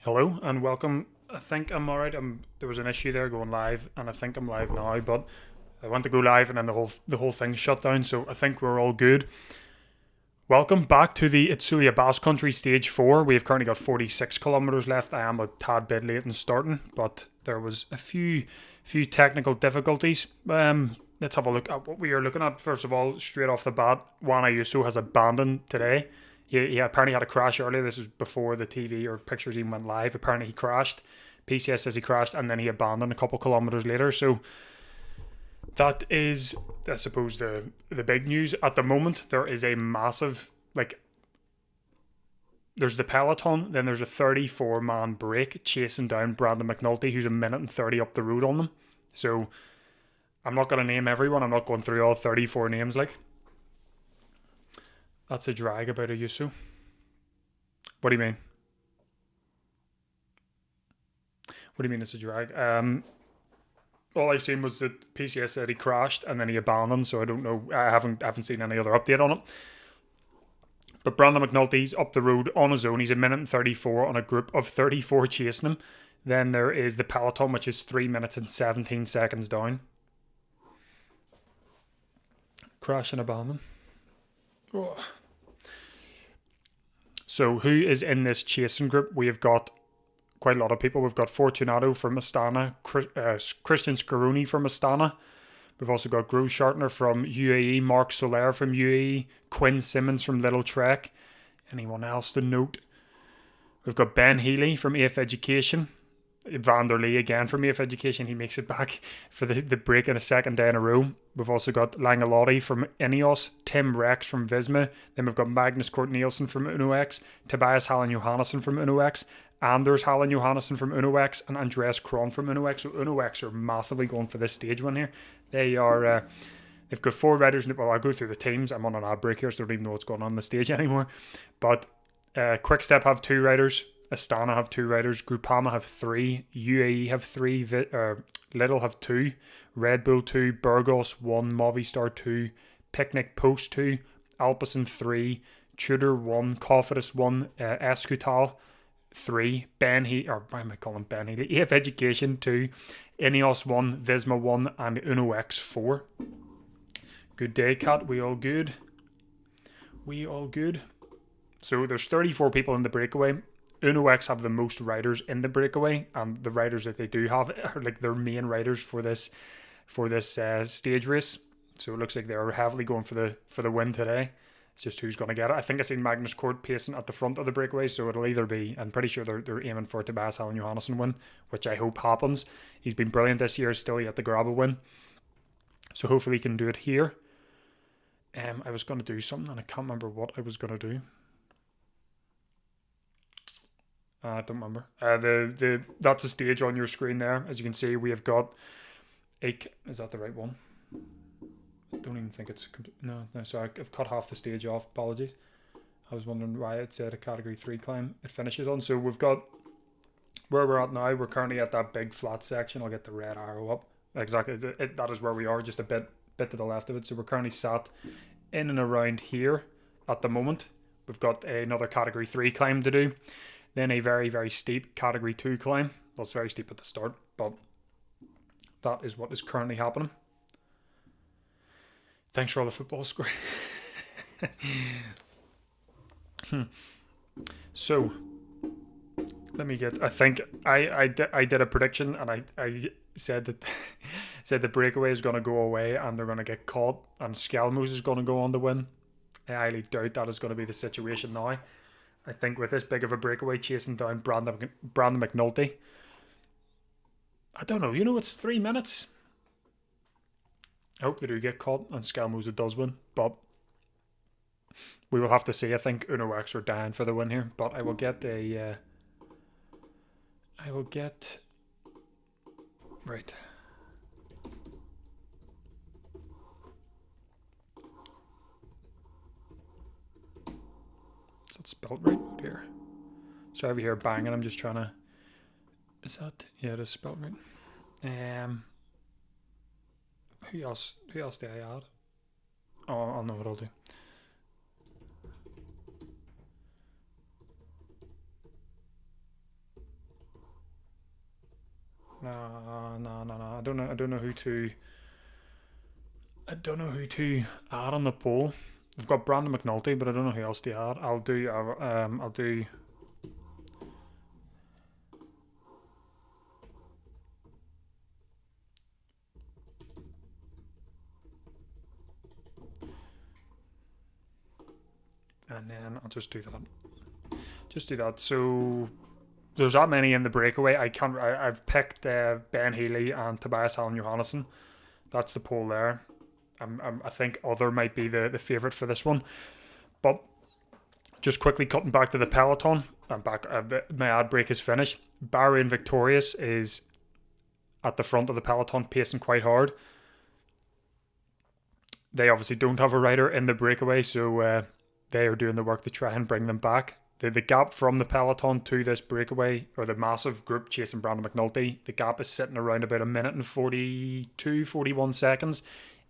Hello and welcome. I think I'm alright. There was an issue there going live, and I think I'm live now. But I went to go live, and then the whole thing shut down. So I think we're all good. Welcome back to the Itzulia Basque Country Stage 4. We have currently got 46 kilometers left. I am a tad bit late in starting, but there was a few technical difficulties. Let's have a look at what we are looking at. First of all, straight off the bat, Juan Ayuso has abandoned today. He apparently had a crash earlier. This was before the TV or pictures even went live. Apparently he crashed. PCS says he crashed and then he abandoned a couple kilometers later. So that is, I suppose, the big news. At the moment, there is a massive, there's the peloton, then there's a 34-man break chasing down Brandon McNulty, who's a minute and 30 up the road on them. So I'm not going to name everyone. I'm not going through all 34 names That's a drag about Ayuso. What do you mean? What do you mean it's a drag? All I seen was that PCS said he crashed and then he abandoned, so I don't know. I haven't seen any other update on it. But Brandon McNulty's up the road on his own. He's a minute and 34 on a group of 34 chasing him. Then there is the peloton, which is 3 minutes and 17 seconds down. Crash and abandon. Oh. So who is in this chasing group? We have got quite a lot of people. We've got Fortunato from Astana, Christian Scaroni from Astana. We've also got Gro Schartner from UAE, Mark Soler from UAE, Quinn Simmons from Little Trek. Anyone else to note? We've got Ben Healy from AF Education. Van der Lee again from AF Education. He makes it back for the break in a second day in a row. We've also got Langalotti from Ineos, Tim Rex from Visma. Then we've got Magnus Cort Nielsen from UnoX, Tobias Hallen Johannesson from UnoX, Anders Hallen Johannesson from UnoX, and Andreas Kron from UnoX. So UnoX are massively going for this stage one here. They are. They've got 4 riders. Well, I'll go through the teams. I'm on an ad break here, so I don't even know what's going on the stage anymore. But Quickstep have 2 riders. Astana have 2 riders, Groupama have 3, UAE have 3, Lidl have 2, Red Bull 2, Burgos 1, Movistar 2, Picnic Post 2, Alpecin 3, Tudor 1, Cofidis 1, Escutal 3, Ben Healy, AF Education 2, Ineos 1, Visma 1, and UnoX 4. Good day, Cat. We all good? We all good? So there's 34 people in the breakaway. UnoX have the most riders in the breakaway, and the riders that they do have are their main riders for this stage race. So it looks like they're heavily going for the win today. It's just who's going to get it. I think I seen Magnus Cort pacing at the front of the breakaway, so it'll either be, I'm pretty sure they're aiming for Tobias Hallen Johannesson win, which I hope happens. He's been brilliant this year, still yet to grab a win. So hopefully he can do it here. I was going to do something and I can't remember what I was going to do. I don't remember. That's a stage on your screen there. As you can see, we have got is that the right one? I don't even think it's no. Sorry, I've cut half the stage off. Apologies. I was wondering why it said a category 3 climb it finishes on. So we've got where we're at now. We're currently at that big flat section. I'll get the red arrow up. Exactly. That is where we are, just a bit to the left of it. So we're currently sat in and around here at the moment. We've got another category 3 climb to do. Then a very, very steep category 2 climb. Well, it's very steep at the start, but that is what is currently happening. Thanks for all the football score. So, let me get. I think I did a prediction, and I said that the breakaway is going to go away, and they're going to get caught, and Skelmos is going to go on to win. I highly doubt that is going to be the situation now. I think with this big of a breakaway chasing down Brandon McNulty, I don't know. It's 3 minutes. I hope they do get caught and Skelmos does win, but we will have to see. I think UnoX are dying for the win here, but I will get right. Is that spelled right here? So over here banging, I'm just trying to. Is that, yeah, it is spelled right. Who else did I add? Oh, I'll know what I'll do. No. I don't know who to. I don't know who to add on the poll. We've got Brandon McNulty, but I don't know who else to add. I'll do. And then I'll just do that. Just do that. So there's that many in the breakaway. I've picked Ben Healy and Tobias Allen Johannesson. That's the poll there. I think other might be the favourite for this one. But just quickly cutting back to the peloton. I'm back. My ad break is finished. Bahrain Victorious is at the front of the peloton, pacing quite hard. They obviously don't have a rider in the breakaway, so they are doing the work to try and bring them back. The gap from the peloton to this breakaway, or the massive group chasing Brandon McNulty, the gap is sitting around about 1 minute and 42, 41 seconds,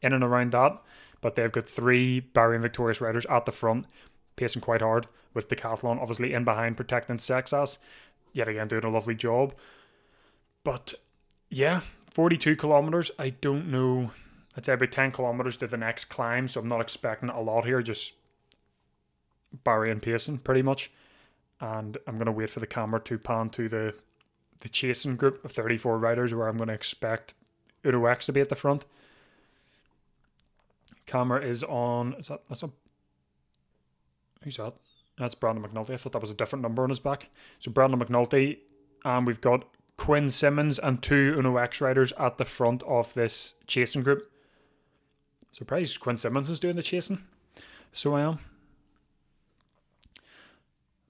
in and around that. But they've got 3 Bahrain Victorious riders at the front, pacing quite hard, with Decathlon obviously in behind protecting Sexas, yet again doing a lovely job. But yeah, 42 kilometers. I don't know. I'd say about 10 kilometers to the next climb, so I'm not expecting a lot here, just Bahrain pacing pretty much. And I'm going to wait for the camera to pan to the chasing group of 34 riders, where I'm going to expect Uno X to be at the front. Camera is on. Who's that? That's Brandon McNulty. I thought that was a different number on his back. So Brandon McNulty, and we've got Quinn Simmons and 2 Uno X riders at the front of this chasing group. Surprised Quinn Simmons is doing the chasing. So I am.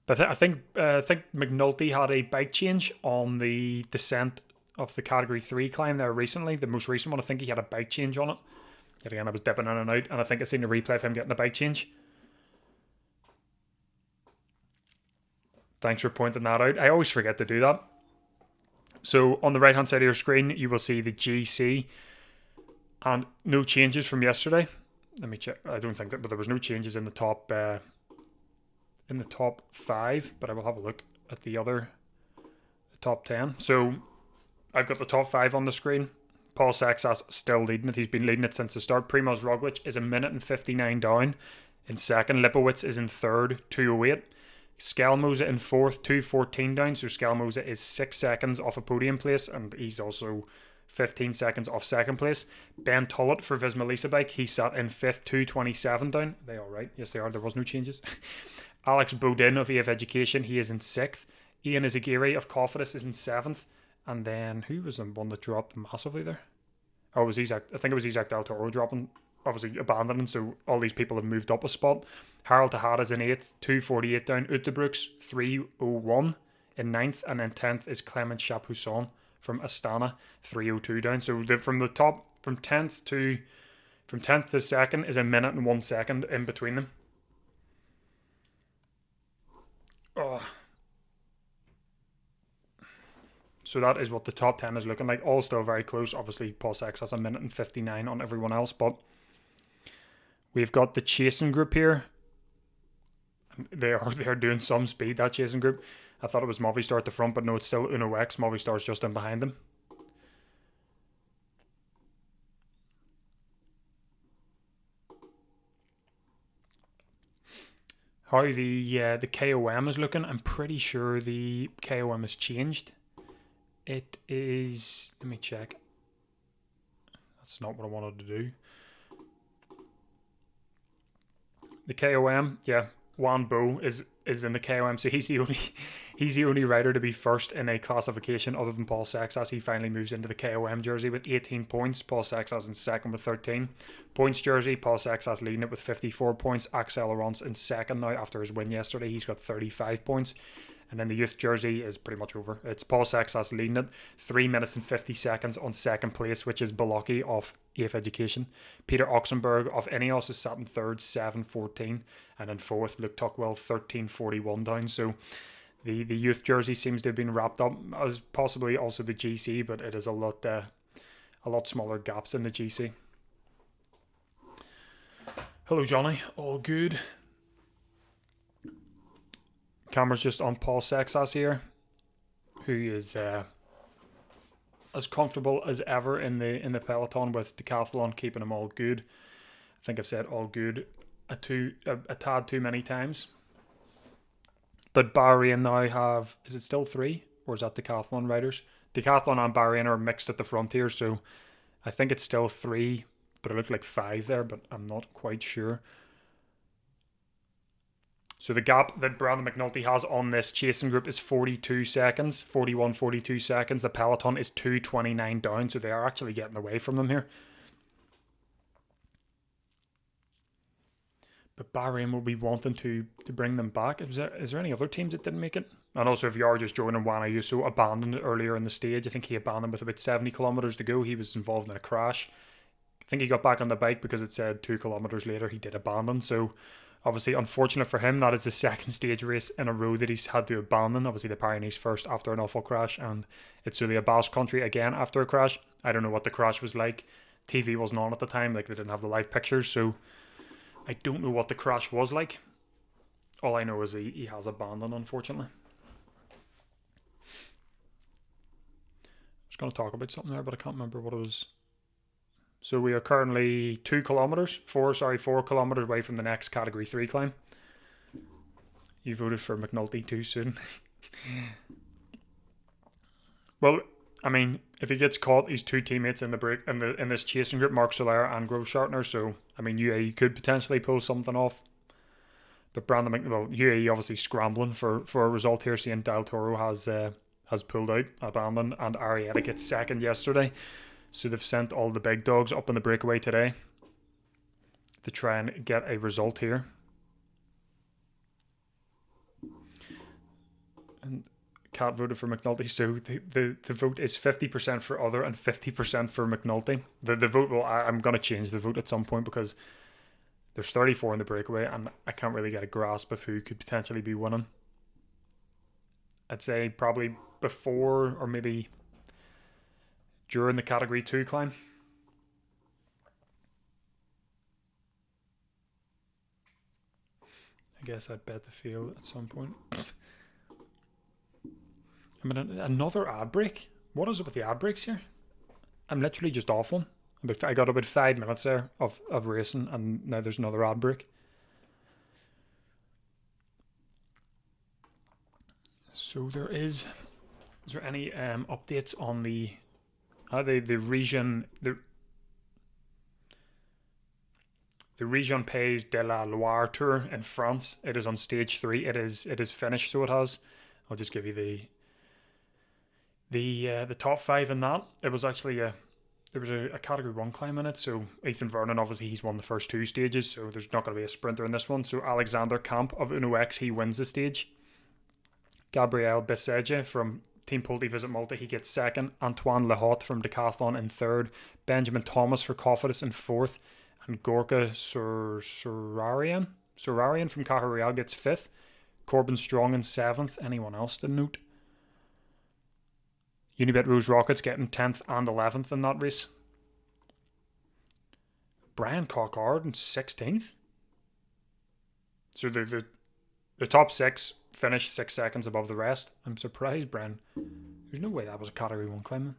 But I think McNulty had a bike change on the descent of the Category 3 climb there recently. The most recent one, I think he had a bike change on it. Yet again, I was dipping in and out, and I think I seen a replay of him getting a bike change. Thanks for pointing that out. I always forget to do that. So on the right-hand side of your screen, you will see the GC, and no changes from yesterday. Let me check. I don't think that, but there was no changes in the top 5, but I will have a look at the top 10. So I've got the top 5 on the screen. Paul Sexas still leading it. He's been leading it since the start. Primoz Roglic is 1 minute and 59 down in second. Lipowitz is in third, 2:08. Skelmoza in fourth, 2:14 down. So Skelmoza is 6 seconds off a podium place, and he's also 15 seconds off second place. Ben Tullett for Visma Lease Bike, he sat in fifth, 2:27 down. Are they all right? Yes, they are. There was no changes. Alex Bodin of AF Education, he is in 6th. Ian Izagiri of Cofidis is in 7th. And then, who was the one that dropped massively there? Oh, it was Isaac. I think it was Isaac Del Toro dropping, obviously abandoning, so all these people have moved up a spot. Harold Tejada's in 8th, 2:48 down. Utebrooks, 3:01 in 9th. And then 10th is Clement Chapousson from Astana, 3:02 down. So from 10th to 2nd is 1 minute and 1 second in between them. Oh. So that is what the top 10 is looking like. All still very close. Obviously, Paul Sexas has 1 minute and 59 on everyone else. But we've got the chasing group here. They are doing some speed, that chasing group. I thought it was Movistar at the front, but no, it's still Uno X. Movistar's just in behind them. How the KOM is looking, I'm pretty sure the KOM has changed. It is, let me check. That's not what I wanted to do. The KOM, yeah, Juan Bo is in the KOM, so he's the only rider to be first in a classification other than Paul Sexas. He finally moves into the KOM jersey with 18 points. Paul Sexas in second with 13 points jersey. Paul Sexas leading it with 54 points. Axel Laurence in second now after his win yesterday. He's got 35 points. And then the youth jersey is pretty much over. It's Paul Sexas leading it, 3 minutes and 50 seconds on second place, which is Bolocki of AF Education. Peter Oxenberg of Ineos is sat in third, 7:14. And in fourth, Luke Tuckwell, 13:41 down. So the youth jersey seems to have been wrapped up, as possibly also the GC, but it is a lot smaller gaps in the GC. Hello, Johnny. All good. Camera's just on Paul Sexas here, who is as comfortable as ever in the peloton, with Decathlon keeping them all good. I think I've said all good a tad too many times. But Bahrain now have, is it still 3 or is that Decathlon riders? Decathlon and Bahrain are mixed at the front here, so I think it's still 3, but it looked like 5 there, but I'm not quite sure. So the gap that Brandon McNulty has on this chasing group is 42 seconds, 42 seconds. The peloton is 2:29 down, so they are actually getting away from them here. But Bahrain will be wanting to bring them back. Is there any other teams that didn't make it? And also, if you are just joining, Juan Ayuso abandoned earlier in the stage. I think he abandoned with about 70 kilometers to go. He was involved in a crash. I think he got back on the bike because it said 2 kilometers later he did abandon. So obviously, unfortunate for him, that is the second stage race in a row that he's had to abandon. Obviously, the Pyrenees first after an awful crash, and Itzulia Basque Country again after a crash. I don't know what the crash was like. TV wasn't on at the time, like they didn't have the live pictures, so I don't know what the crash was like. All I know is he has abandoned, unfortunately. I was going to talk about something there, but I can't remember what it was. So we are currently 4 kilometers away from the next Category 3 climb. You voted for McNulty too soon. Well, I mean, if he gets caught, he's 2 teammates in this chasing group, Mark Soler and Grosschartner. So I mean, UAE could potentially pull something off. But UAE obviously scrambling for a result here, seeing Del Toro has pulled out, abandoned, and Arietta gets second yesterday. So they've sent all the big dogs up in the breakaway today to try and get a result here. And Kat voted for McNulty, so the vote is 50% for other and 50% for McNulty. The vote, well, I'm going to change the vote at some point because there's 34 in the breakaway and I can't really get a grasp of who could potentially be winning. I'd say probably before or maybe during the Category 2 climb. I guess I'd bet the field at some point. I mean, another ad break? What is it with the ad breaks here? I'm literally just off one. I got about 5 minutes there of racing, and now there's another ad break. So there is there any updates on the region, the Region Pays de la Loire Tour in France? It is on stage 3. It is finished, so it has. I'll just give you the top 5 in that. It was actually there was a Category 1 climb in it, so Ethan Vernon, obviously he's won the first 2 stages, so there's not going to be a sprinter in this one. So Alexander Camp of Uno X, he wins the stage. Gabriel Beseje from Team Pulte Visit Malta, he gets second. Antoine Lehotte from Decathlon in third. Benjamin Thomas for Cofidis in fourth. And Gorka Surarian from Caja Real gets fifth. Corbin Strong in seventh. Anyone else to note? Unibet Rouge Rockets getting 10th and 11th in that race. Brian Cockard in 16th. So the top 6 finished 6 seconds above the rest. I'm surprised, Brian. There's no way that was a Category 1 climb.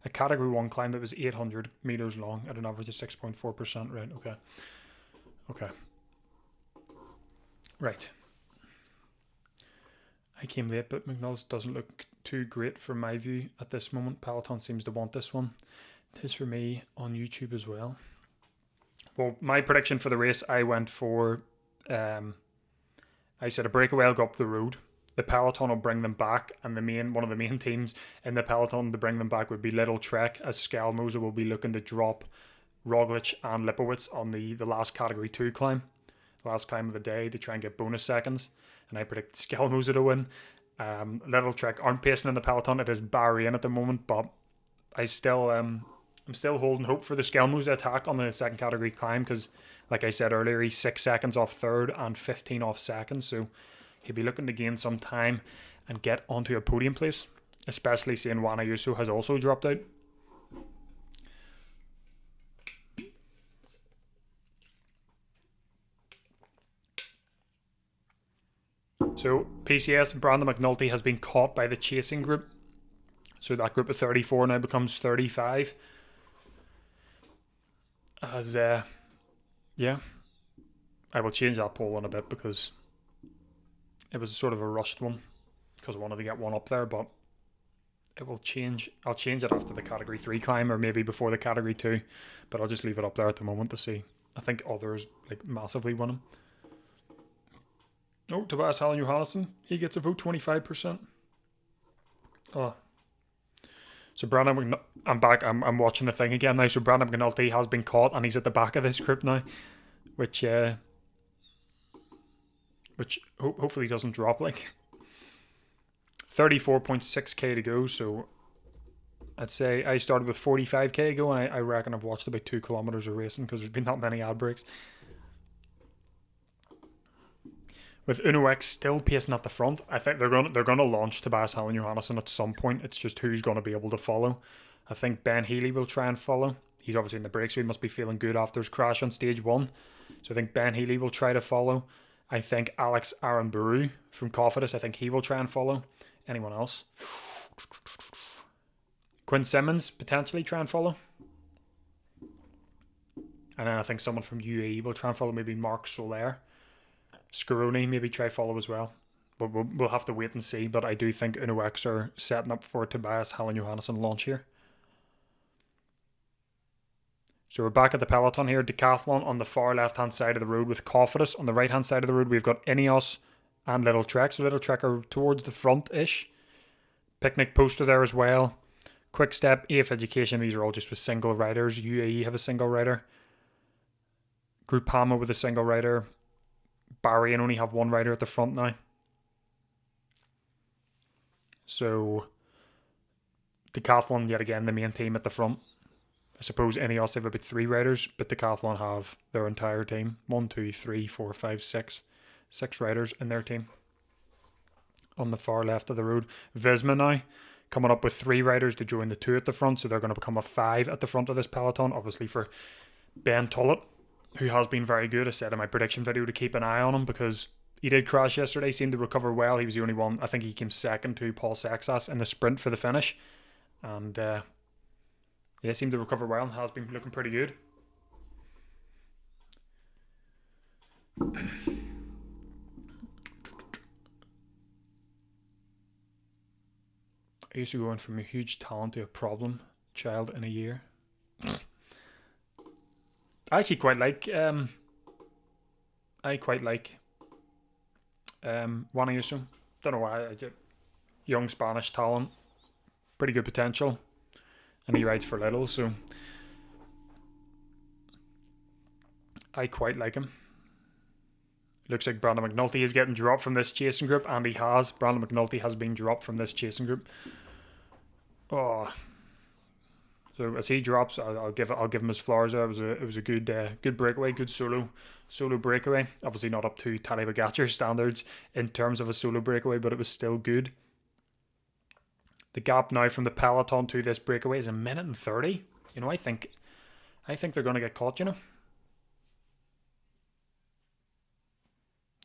A Category 1 climb that was 800 metres long at an average of 6.4%. Right, okay. Right. I came late, but McNulty doesn't look too great from my view at this moment. Peloton seems to want this one. It is for me on YouTube as well. Well, my prediction for the race, I went for... I said a Breakaway will go up the road. The peloton will bring them back, and one of the main teams in the peloton to bring them back would be Little Trek, as Skelmoser will be looking to drop Roglic and Lipowitz on the last Category 2 climb, the last climb of the day, to try and get bonus seconds. And I predict Skelmoser to win. Little Trek aren't pacing in the peloton. It is Bahrain at the moment, but I'm still holding hope for the Skelmoser attack on the second Category climb, because, like I said earlier, he's 6 seconds off third and 15 off second, so he'll be looking to gain some time and get onto a podium place, especially seeing Juan Ayuso has also dropped out. So PCS, Brandon McNulty has been caught by the chasing group. So that group of 34 now becomes 35. As, yeah, I will change that poll in a bit because it was sort of a rushed one because I wanted to get one up there, but it will change. I'll change it after the Category 3 climb or maybe before the Category 2, but I'll just leave it up there at the moment to see. I think others like massively win them. Oh, Tobias Hallen Johannesson, he gets a vote, 25%. Oh. So Brandon, I'm back. I'm watching the thing again now. So Brandon McNulty has been caught and he's at the back of this group now, which hopefully doesn't drop. Like 34.6k to go. So I'd say I started with 45k to go, and I reckon I've watched about 2 kilometers of racing because there's been that many ad breaks. With Uno X still pacing at the front, I think they're going to launch Tobias Hallen Johannesson at some point. It's just who's going to be able to follow. I think Ben Healy will try and follow. He's obviously in the break, so he must be feeling good after his crash on stage 1. So I think Ben Healy will try to follow. I think Alex Aranburu from Cofidis, I think he will try and follow. Anyone else? Quinn Simmons potentially try and follow. And then I think someone from UAE will try and follow, maybe Mark Soler. Scaroni maybe try follow as well. But we'll have to wait and see. But I do think Uno X are setting up for Tobias Hallen Johannesson launch here. So we're back at the peloton here. Decathlon on the far left-hand side of the road with Cofidis. On the right-hand side of the road, we've got Ineos and Little Trek. So Little Trek are towards the front-ish. Picnic Poster there as well. Quick Step, AF Education. These are all just with single riders. UAE have a single rider. Groupama with a single rider. Barry and only have one rider at the front now. So Decathlon, yet again, the main team at the front. I suppose Ineos have about 3 riders, but Decathlon have their entire team. 1, 2, 3, 4, 5, 6. 6 riders in their team. On the far left of the road. Visma now coming up with 3 riders to join the 2 at the front, so they're going to become a 5 at the front of this peloton. Obviously for Ben Tullett, who has been very good. I said in my prediction video to keep an eye on him because he did crash yesterday, seemed to recover well. He was the only one. I think he came second to Paul Sexas in the sprint for the finish. And yeah, seemed to recover well and has been looking pretty good. I used to go in from a huge talent to a problem child in a year. I actually quite like Juan Ayuso. Don't know why. Young Spanish talent, pretty good potential, and he rides for little, so I quite like him. Looks like Brandon McNulty is getting dropped from this chasing group, and he has. Brandon McNulty has been dropped from this chasing group. Oh. So as he drops, I'll give him his flowers. It was a good breakaway, good solo breakaway. Obviously not up to Tadej Pogacar standards in terms of a solo breakaway, but it was still good. The gap now from the peloton to this breakaway is 1:30. You know, I think they're going to get caught. You know,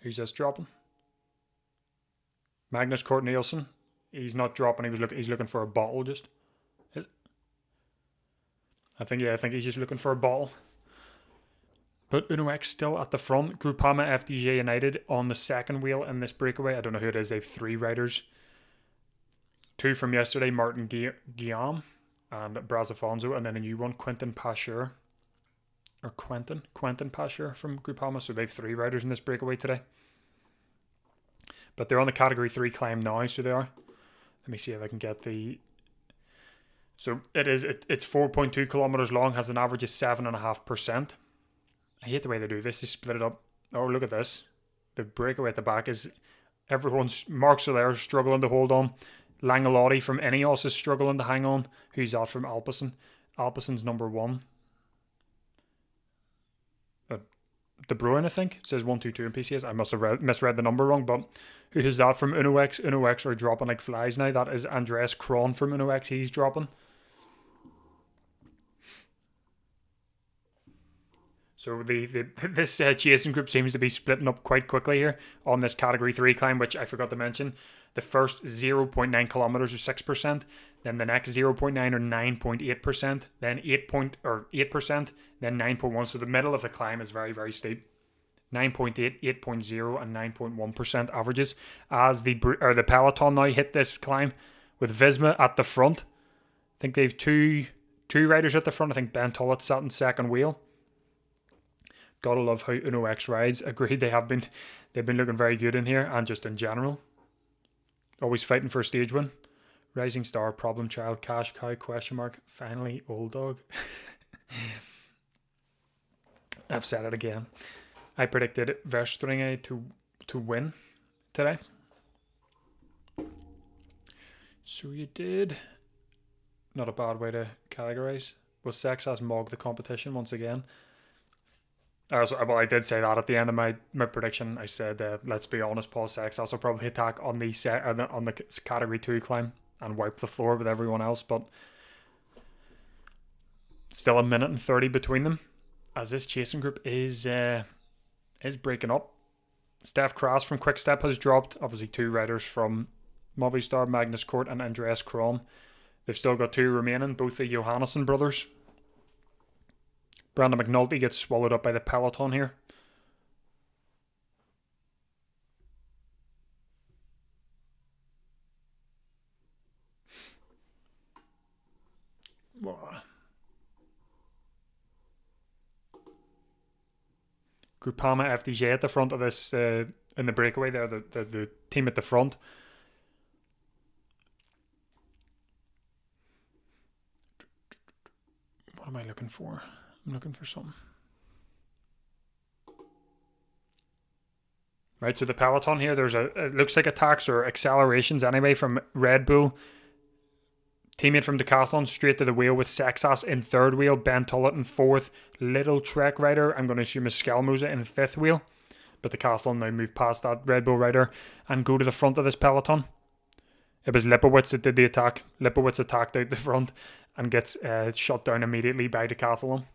who's this dropping? Magnus Cort Nielsen. He's not dropping. He's looking for a bottle just. I think he's just looking for a ball. But Uno X still at the front. Groupama FDJ United on the second wheel in this breakaway. I don't know who it is. They have 3 riders. 2 from yesterday, Martin Guillaume and Brazafonso. And then a new one, Quentin Pasher. Or Quentin Pasher from Groupama. So they have 3 riders in this breakaway today. But they're on the Category 3 climb now, so they are. Let me see if I can get the... So it's 4.2 kilometers long, has an average of 7.5%. I hate the way they do this. They split it up. Oh, look at this. The breakaway at the back is everyone's. Mark Soler struggling to hold on. Langalotti from Ineos is struggling to hang on. Who's that from Alpecin? Alpecin's number 1. De Bruyne, I think. It says 122 in PCS. I must have misread the number wrong, but who is that from Uno X? Uno X are dropping like flies now. That is Andreas Kron from Uno X. He's dropping. So this chasing group seems to be splitting up quite quickly here on this Category 3 climb, which I forgot to mention. The first 0.9 kilometers or 6%, then the next 0.9 or 9.8%, then 8%, then 9.1. So the middle of the climb is very, very steep. 9.8, 8.0, and 9.1% averages as the peloton now hit this climb with Visma at the front. I think they've two riders at the front. I think Ben Tullett sat in second wheel. Gotta love how Uno X rides. Agreed, they've been looking very good in here, and just in general. Always fighting for a stage win. Rising Star, Problem Child, Cash Cow, question mark. Finally, Old Dog. I've said it again. I predicted Verstringe to win today. So you did. Not a bad way to categorize. Will Sexas mog the competition once again? Well, I did say that at the end of my prediction. I said, let's be honest, Paul Sexas will probably attack on the category 2 climb and wipe the floor with everyone else, but still a minute and 30 between them, as this chasing group is breaking up. Steph Kras from Quickstep has dropped. Obviously 2 riders from Movistar, Magnus Kort and Andreas Kron. They've still got 2 remaining, both the Johannesson brothers. Brandon McNulty gets swallowed up by the peloton here. Groupama FDJ at the front of this, in the breakaway there, the team at the front. What am I looking for? I'm looking for something. Right, so the peloton here, it looks like attacks or accelerations anyway from Red Bull. Teammate from Decathlon straight to the wheel with Sexas in third wheel, Ben Tullett in fourth, Little Trek rider, I'm going to assume is Skelmoza in fifth wheel. But Decathlon now move past that Red Bull rider and go to the front of this peloton. It was Lipowitz that did the attack. Lipowitz attacked out the front and gets shut down immediately by Decathlon.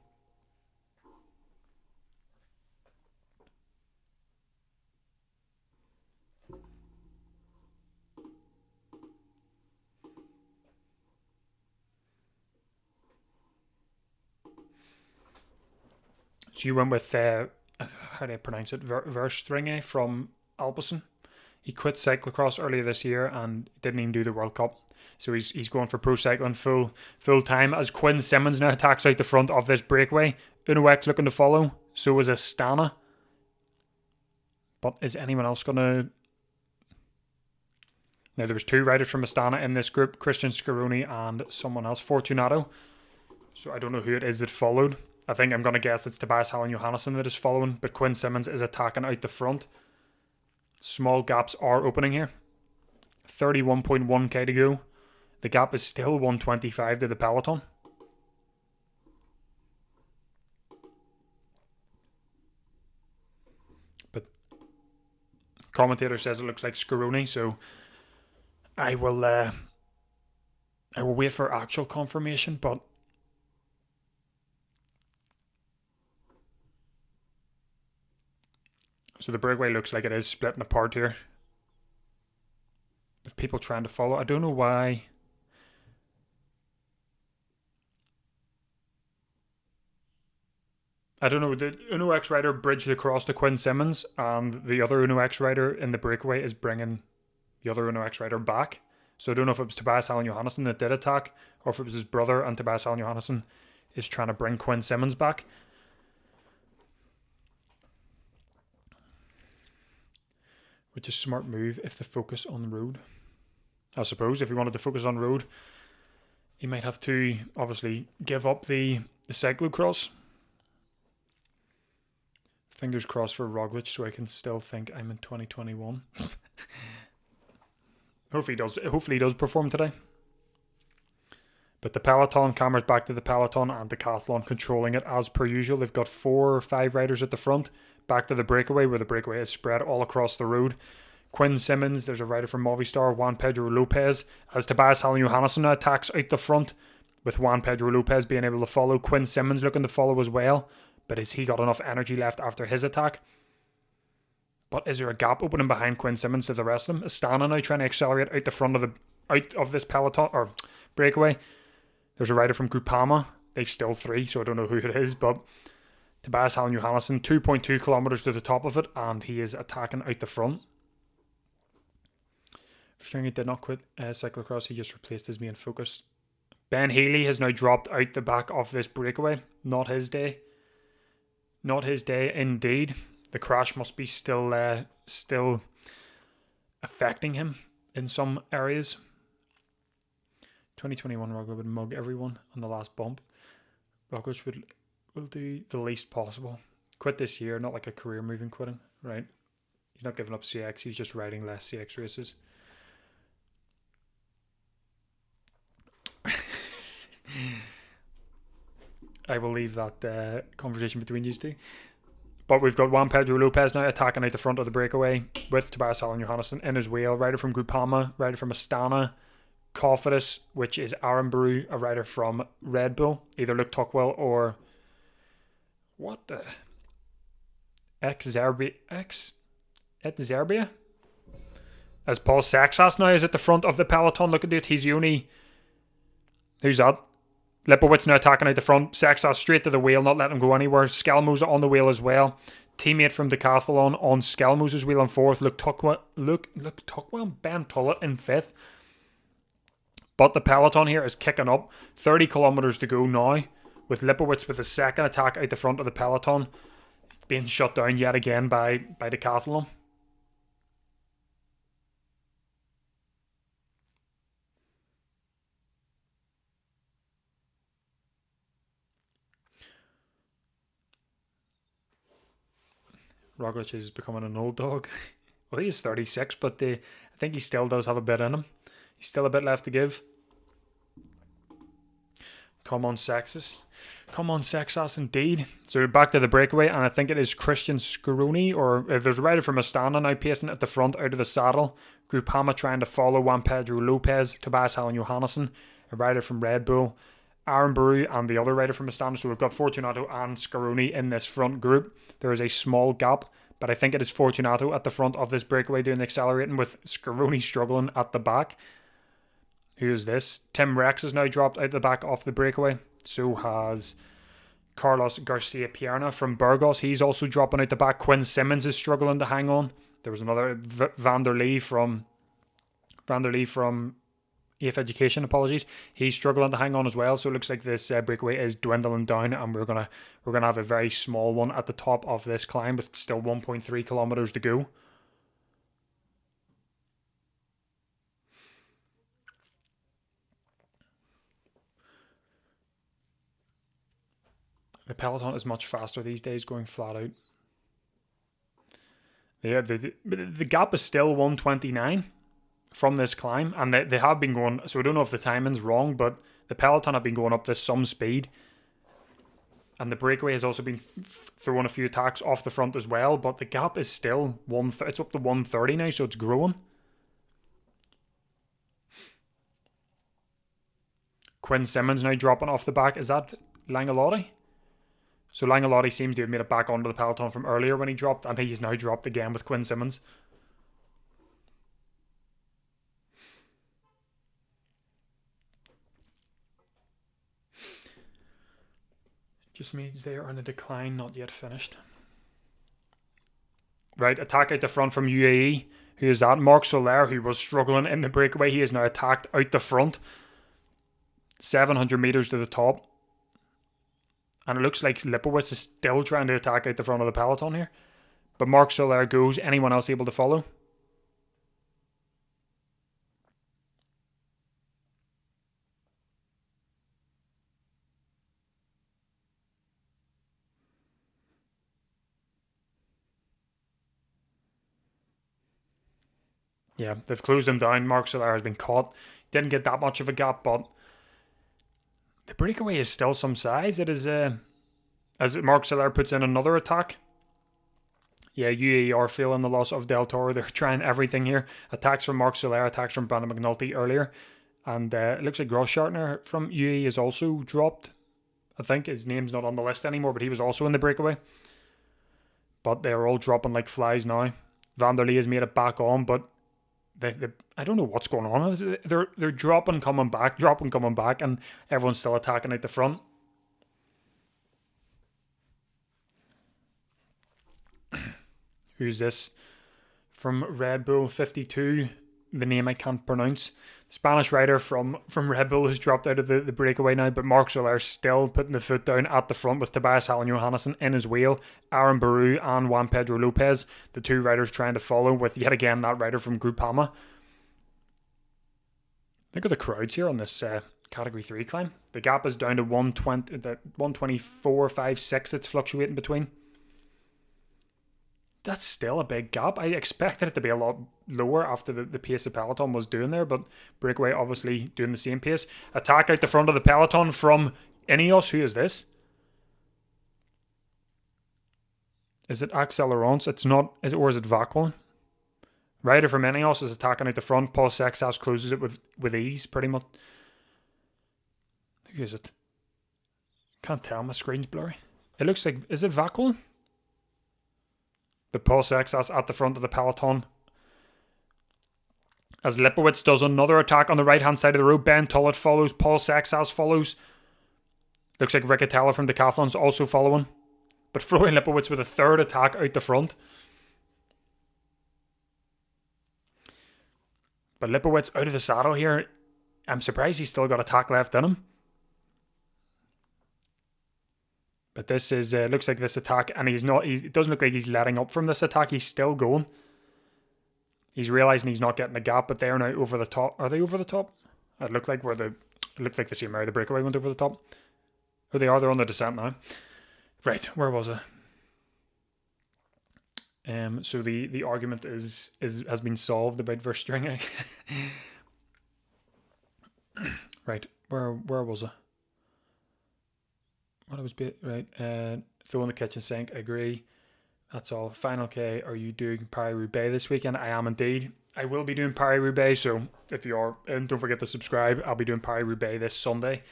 So you went with, how do I pronounce it, Verstringe from Alpecin. He quit cyclocross earlier this year and didn't even do the World Cup. So he's going for pro cycling full time as Quinn Simmons now attacks out the front of this breakaway. Uno X looking to follow. So is Astana. But is anyone else going to... Now there was 2 riders from Astana in this group. Christian Scaroni and someone else, Fortunato. So I don't know who it is that followed. I think I'm going to guess it's Tobias Hallen Johannesson that is following, but Quinn Simmons is attacking out the front. Small gaps are opening here. 31.1k to go. The gap is still 125 to the peloton. But commentator says it looks like Scaroni, so I will wait for actual confirmation, but so the breakaway looks like it is splitting apart here. With people trying to follow. I don't know why. I don't know. The Uno X rider bridged across to Quinn Simmons, and the other Uno X rider in the breakaway is bringing the other Uno X rider back. So I don't know if it was Tobias Hallen Johannesson that did attack, or if it was his brother and Tobias Hallen Johannesson is trying to bring Quinn Simmons back. Which is a smart move if they focus on the road. I suppose if he wanted to focus on road, he might have to obviously give up the cyclocross. Fingers crossed for Roglic so I can still think I'm in 2021. Hopefully he does perform today. But the peloton, cameras back to the peloton and Decathlon controlling it as per usual. They've got 4 or 5 riders at the front. Back to the breakaway where the breakaway is spread all across the road. Quinn Simmons, there's a rider from Movistar, Juan Pedro Lopez, as Tobias Hallen Johannesson now attacks out the front with Juan Pedro Lopez being able to follow. Quinn Simmons looking to follow as well, but has he got enough energy left after his attack? But is there a gap opening behind Quinn Simmons to the rest of them? Astana now trying to accelerate out the front of this peloton or breakaway. There's a rider from Groupama. They've still 3, so I don't know who it is, but Tobias Hallen Johannesson, 2.2 kilometers to the top of it, and he is attacking out the front. Stringer did not quit cyclocross, he just replaced his main focus. Ben Healy has now dropped out the back of this breakaway. Not his day. Not his day indeed. The crash must be still affecting him in some areas. 2021 Roglic would mug everyone on the last bump. Roglic will do the least possible. Quit this year, not like a career moving quitting, right? He's not giving up CX, he's just riding less CX races. I will leave that conversation between you two. But we've got Juan Pedro Lopez now attacking out the front of the breakaway with Tobias Hallen Johannesson in his wheel. Rider from Groupama, rider from Astana, Cofidis, which is Aaron Baru, a rider from Red Bull, either Luke Tuckwell or what the Ex-Zerbia. As Paul Sexas now is at the front of the peloton. Look at it, he's the only... Who's that? Lipowitz now attacking out the front. Sexas straight to the wheel, not letting him go anywhere. Skelmo's on the wheel as well. Teammate from Decathlon on Skelmo's wheel in 4th. Luke Tuckwell, Ben Tullett in 5th. But the peloton here is kicking up. 30 kilometers to go now, with Lipowitz with a second attack out the front of the peloton, being shut down yet again by Decathlon. Roglic is becoming an old dog. Well, he is 36, but I think he still does have a bit in him. He's still a bit left to give. Come on, Sexas. Come on, Sexas, indeed. So we're back to the breakaway, and I think it is Christian Scaroni, or there's a rider from Astana now pacing at the front out of the saddle. Groupama trying to follow Juan Pedro Lopez, Tobias Hallen Johannesson, a rider from Red Bull, Aaron Baru, and the other rider from Astana. So we've got Fortunato and Scaroni in this front group. There is a small gap, but I think it is Fortunato at the front of this breakaway doing the accelerating, with Scaroni struggling at the back. Who is this? Tim Rex has now dropped out the back of the breakaway. So has Carlos Garcia Pierna from Burgos. He's also dropping out the back. Quinn Simmons is struggling to hang on. There was another Van der Lee from EF Education, apologies. He's struggling to hang on as well. So it looks like this breakaway is dwindling down, and we're gonna have a very small one at the top of this climb with still 1.3 kilometers to go. The peloton is much faster these days, going flat out. Yeah, the gap is still 129 from this climb, and they have been going, so I don't know if the timing's wrong, but the peloton have been going up to some speed, and the breakaway has also been throwing a few attacks off the front as well, but the gap is still it's up to 130 now, so it's growing. Quinn Simmons now dropping off the back. Is that Langalotti? So Langalotti seems to have made it back onto the peloton from earlier when he dropped, and he's now dropped again with Quinn Simmons. Just means they are in a decline, not yet finished. Right, attack out the front from UAE. Who is that? Marc Soler, who was struggling in the breakaway. He is now attacked out the front. 700 metres to the top. And it looks like Lipowitz is still trying to attack out the front of the peloton here. But Marc Soler goes. Anyone else able to follow? Yeah, they've closed him down. Marc Soler has been caught. Didn't get that much of a gap, but the breakaway is still some size. It is, as Marc Soler puts in another attack. Yeah, UAE are feeling the loss of Del Toro. They're trying everything here. Attacks from Marc Soler, attacks from Brandon McNulty earlier. And it looks like Grosschartner from UAE is also dropped. I think his name's not on the list anymore, but he was also in the breakaway. But they're all dropping like flies now. Van der Lee has made it back on, but I don't know what's going on. They're dropping, coming back, and everyone's still attacking out the front. Who's this? From Red Bull 52, the name I can't pronounce. Spanish rider from Red Bull who's dropped out of the breakaway now, but Marc Soler still putting the foot down at the front with Tobias Hallen Johannesson in his wheel, Aaron Baru and Juan Pedro Lopez, the two riders trying to follow with yet again that rider from Groupama. Look at the crowds here on this Category 3 climb. The gap is down to 124.56 it's fluctuating between. That's still a big gap. I expected it to be a lot lower after the pace the peloton was doing there, but Breakaway obviously doing the same pace. Attack out the front of the peloton from Ineos. Who is this? Is it Accelerance? It's not. Or is it Vacuum? Rider from Ineos is attacking out the front. Paul Sexas closes it with ease, pretty much. Who is it? Can't tell. My screen's blurry. It looks like. Is it Vacuum? The Paul Sexas at the front of the peloton. As Lipowitz does another attack on the right-hand side of the road. Ben Tullett follows. Paul Sexas follows. Looks like Riccatelli from Decathlon's also following. But Florian Lipowitz with a third attack out the front. But Lipowitz out of the saddle here. I'm surprised he's still got attack left in him. But this is looks like this attack, and it doesn't look like he's letting up from this attack. He's still going. He's realizing he's not getting a gap, but they're now over the top. Are they over the top? It looked like the same area the breakaway went over the top. Oh, they are. They're on the descent now. Right, where was I? So the argument has been solved about Verstringen. Right, where was I? What I was right. Throw in the kitchen sink. Agree. That's all. Final K. Are you doing Paris-Roubaix this weekend? I am indeed. I will be doing Paris-Roubaix. So if you are in, don't forget to subscribe. I'll be doing Paris-Roubaix this Sunday,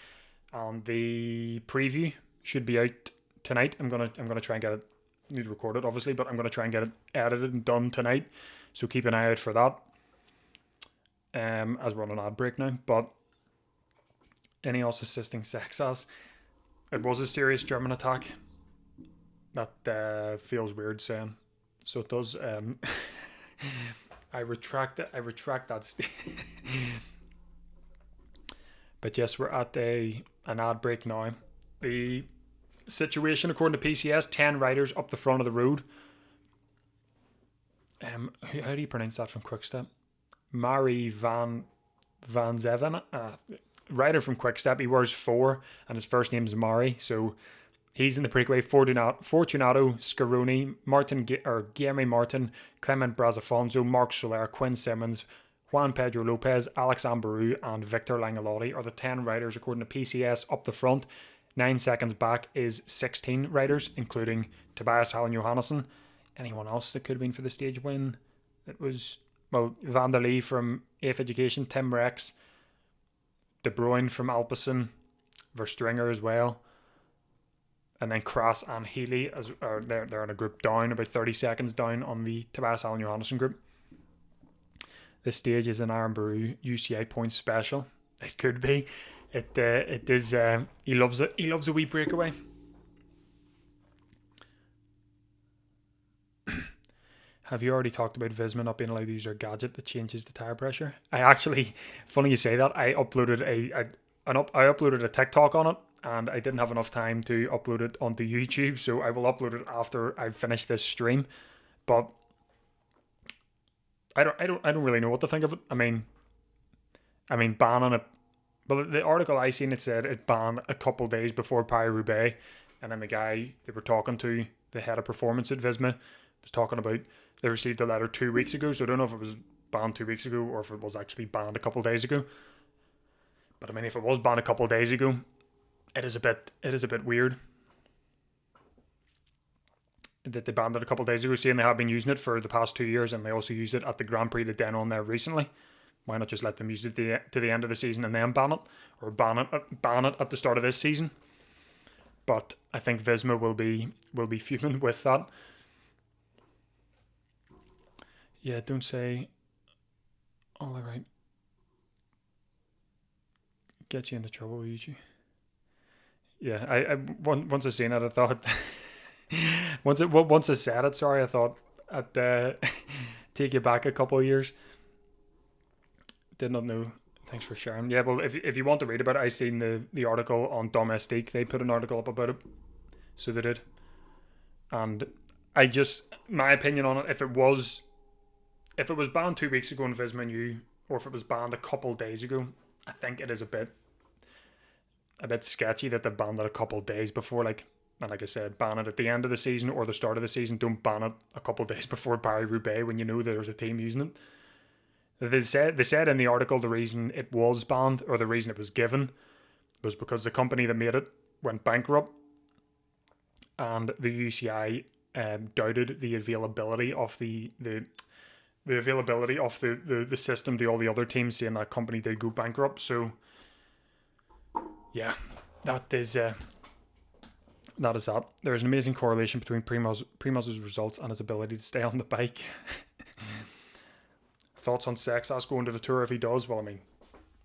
and the preview should be out tonight. I'm gonna try and get it. Need to record it obviously, but I'm gonna try and get it edited and done tonight. So keep an eye out for that. As we're on an ad break now, but Ineos assisting Sexas. It was a serious German attack. That feels weird saying. So it does. I retract that. But yes, we're at an ad break now. The situation, according to PCS, 10 riders up the front of the road. How do you pronounce that from Quickstep? Mari van Zeven. Rider from Quickstep. He wears 4 and his first name is Mari, so he's in the breakaway. Fortunato, Scaroni, Guilherme Martin, Clement Brazafonso, Marc Soler, Quinn Simmons, Juan Pedro Lopez, Alex Ambaru and Victor Langalotti are the 10 riders according to PCS up the front. 9 seconds back is 16 riders, including Tobias Hallen Johannesson. Anyone else that could have been for the stage win? It was, Van der Lee from AF Education, Tim Rex, De Bruyne from Alpecin, Verstringer as well, and then Kras and Healy they're in a group down, about 30 seconds down on the Tobias Hallen Johannesson group. This stage is an Aaron Baru UCI points special. It could be. It is. He loves it. He loves a wee breakaway. Have you already talked about Visma not being allowed to use their gadget that changes the tire pressure? I actually, funny you say that, I uploaded a TikTok on it, and I didn't have enough time to upload it onto YouTube, so I will upload it after I finish this stream. But I don't really know what to think of it. I mean banning it. But the article I seen, it said it banned a couple days before Paris-Roubaix, and then the guy they were talking to, the head of performance at Visma, was talking about they received a letter 2 weeks ago, so I don't know if it was banned 2 weeks ago or if it was actually banned a couple of days ago. But I mean, if it was banned a couple of days ago, it is a bit weird that they banned it a couple of days ago, seeing they have been using it for the past 2 years, and they also used it at the Grand Prix de Denon there recently. Why not just let them use it to the end of the season and then ban it, or ban it at the start of this season? But I think Visma will be fuming with that. Yeah, don't say all right. Gets you into trouble, usually. Yeah, once I seen it, I thought once I said it, sorry, I thought I'd take you back a couple of years. Did not know. Thanks for sharing. Yeah, well, if you want to read about it, I seen the article on Domestique. They put an article up about it, so they did. And my opinion on it, if it was banned 2 weeks ago in Viz Menu, or if it was banned a couple of days ago, I think it is a bit sketchy that they banned it a couple of days before. And like I said, ban it at the end of the season or the start of the season. Don't ban it a couple of days before Paris-Roubaix when you know there's a team using it. They said in the article the reason it was banned, or the reason it was given, was because the company that made it went bankrupt, and the UCI doubted the availability of the availability of the system to all the other teams, saying that company did go bankrupt. So yeah, that is that. There is an amazing correlation between Primož's results and his ability to stay on the bike. Thoughts on Sexas going to the Tour if he does? Well, I mean,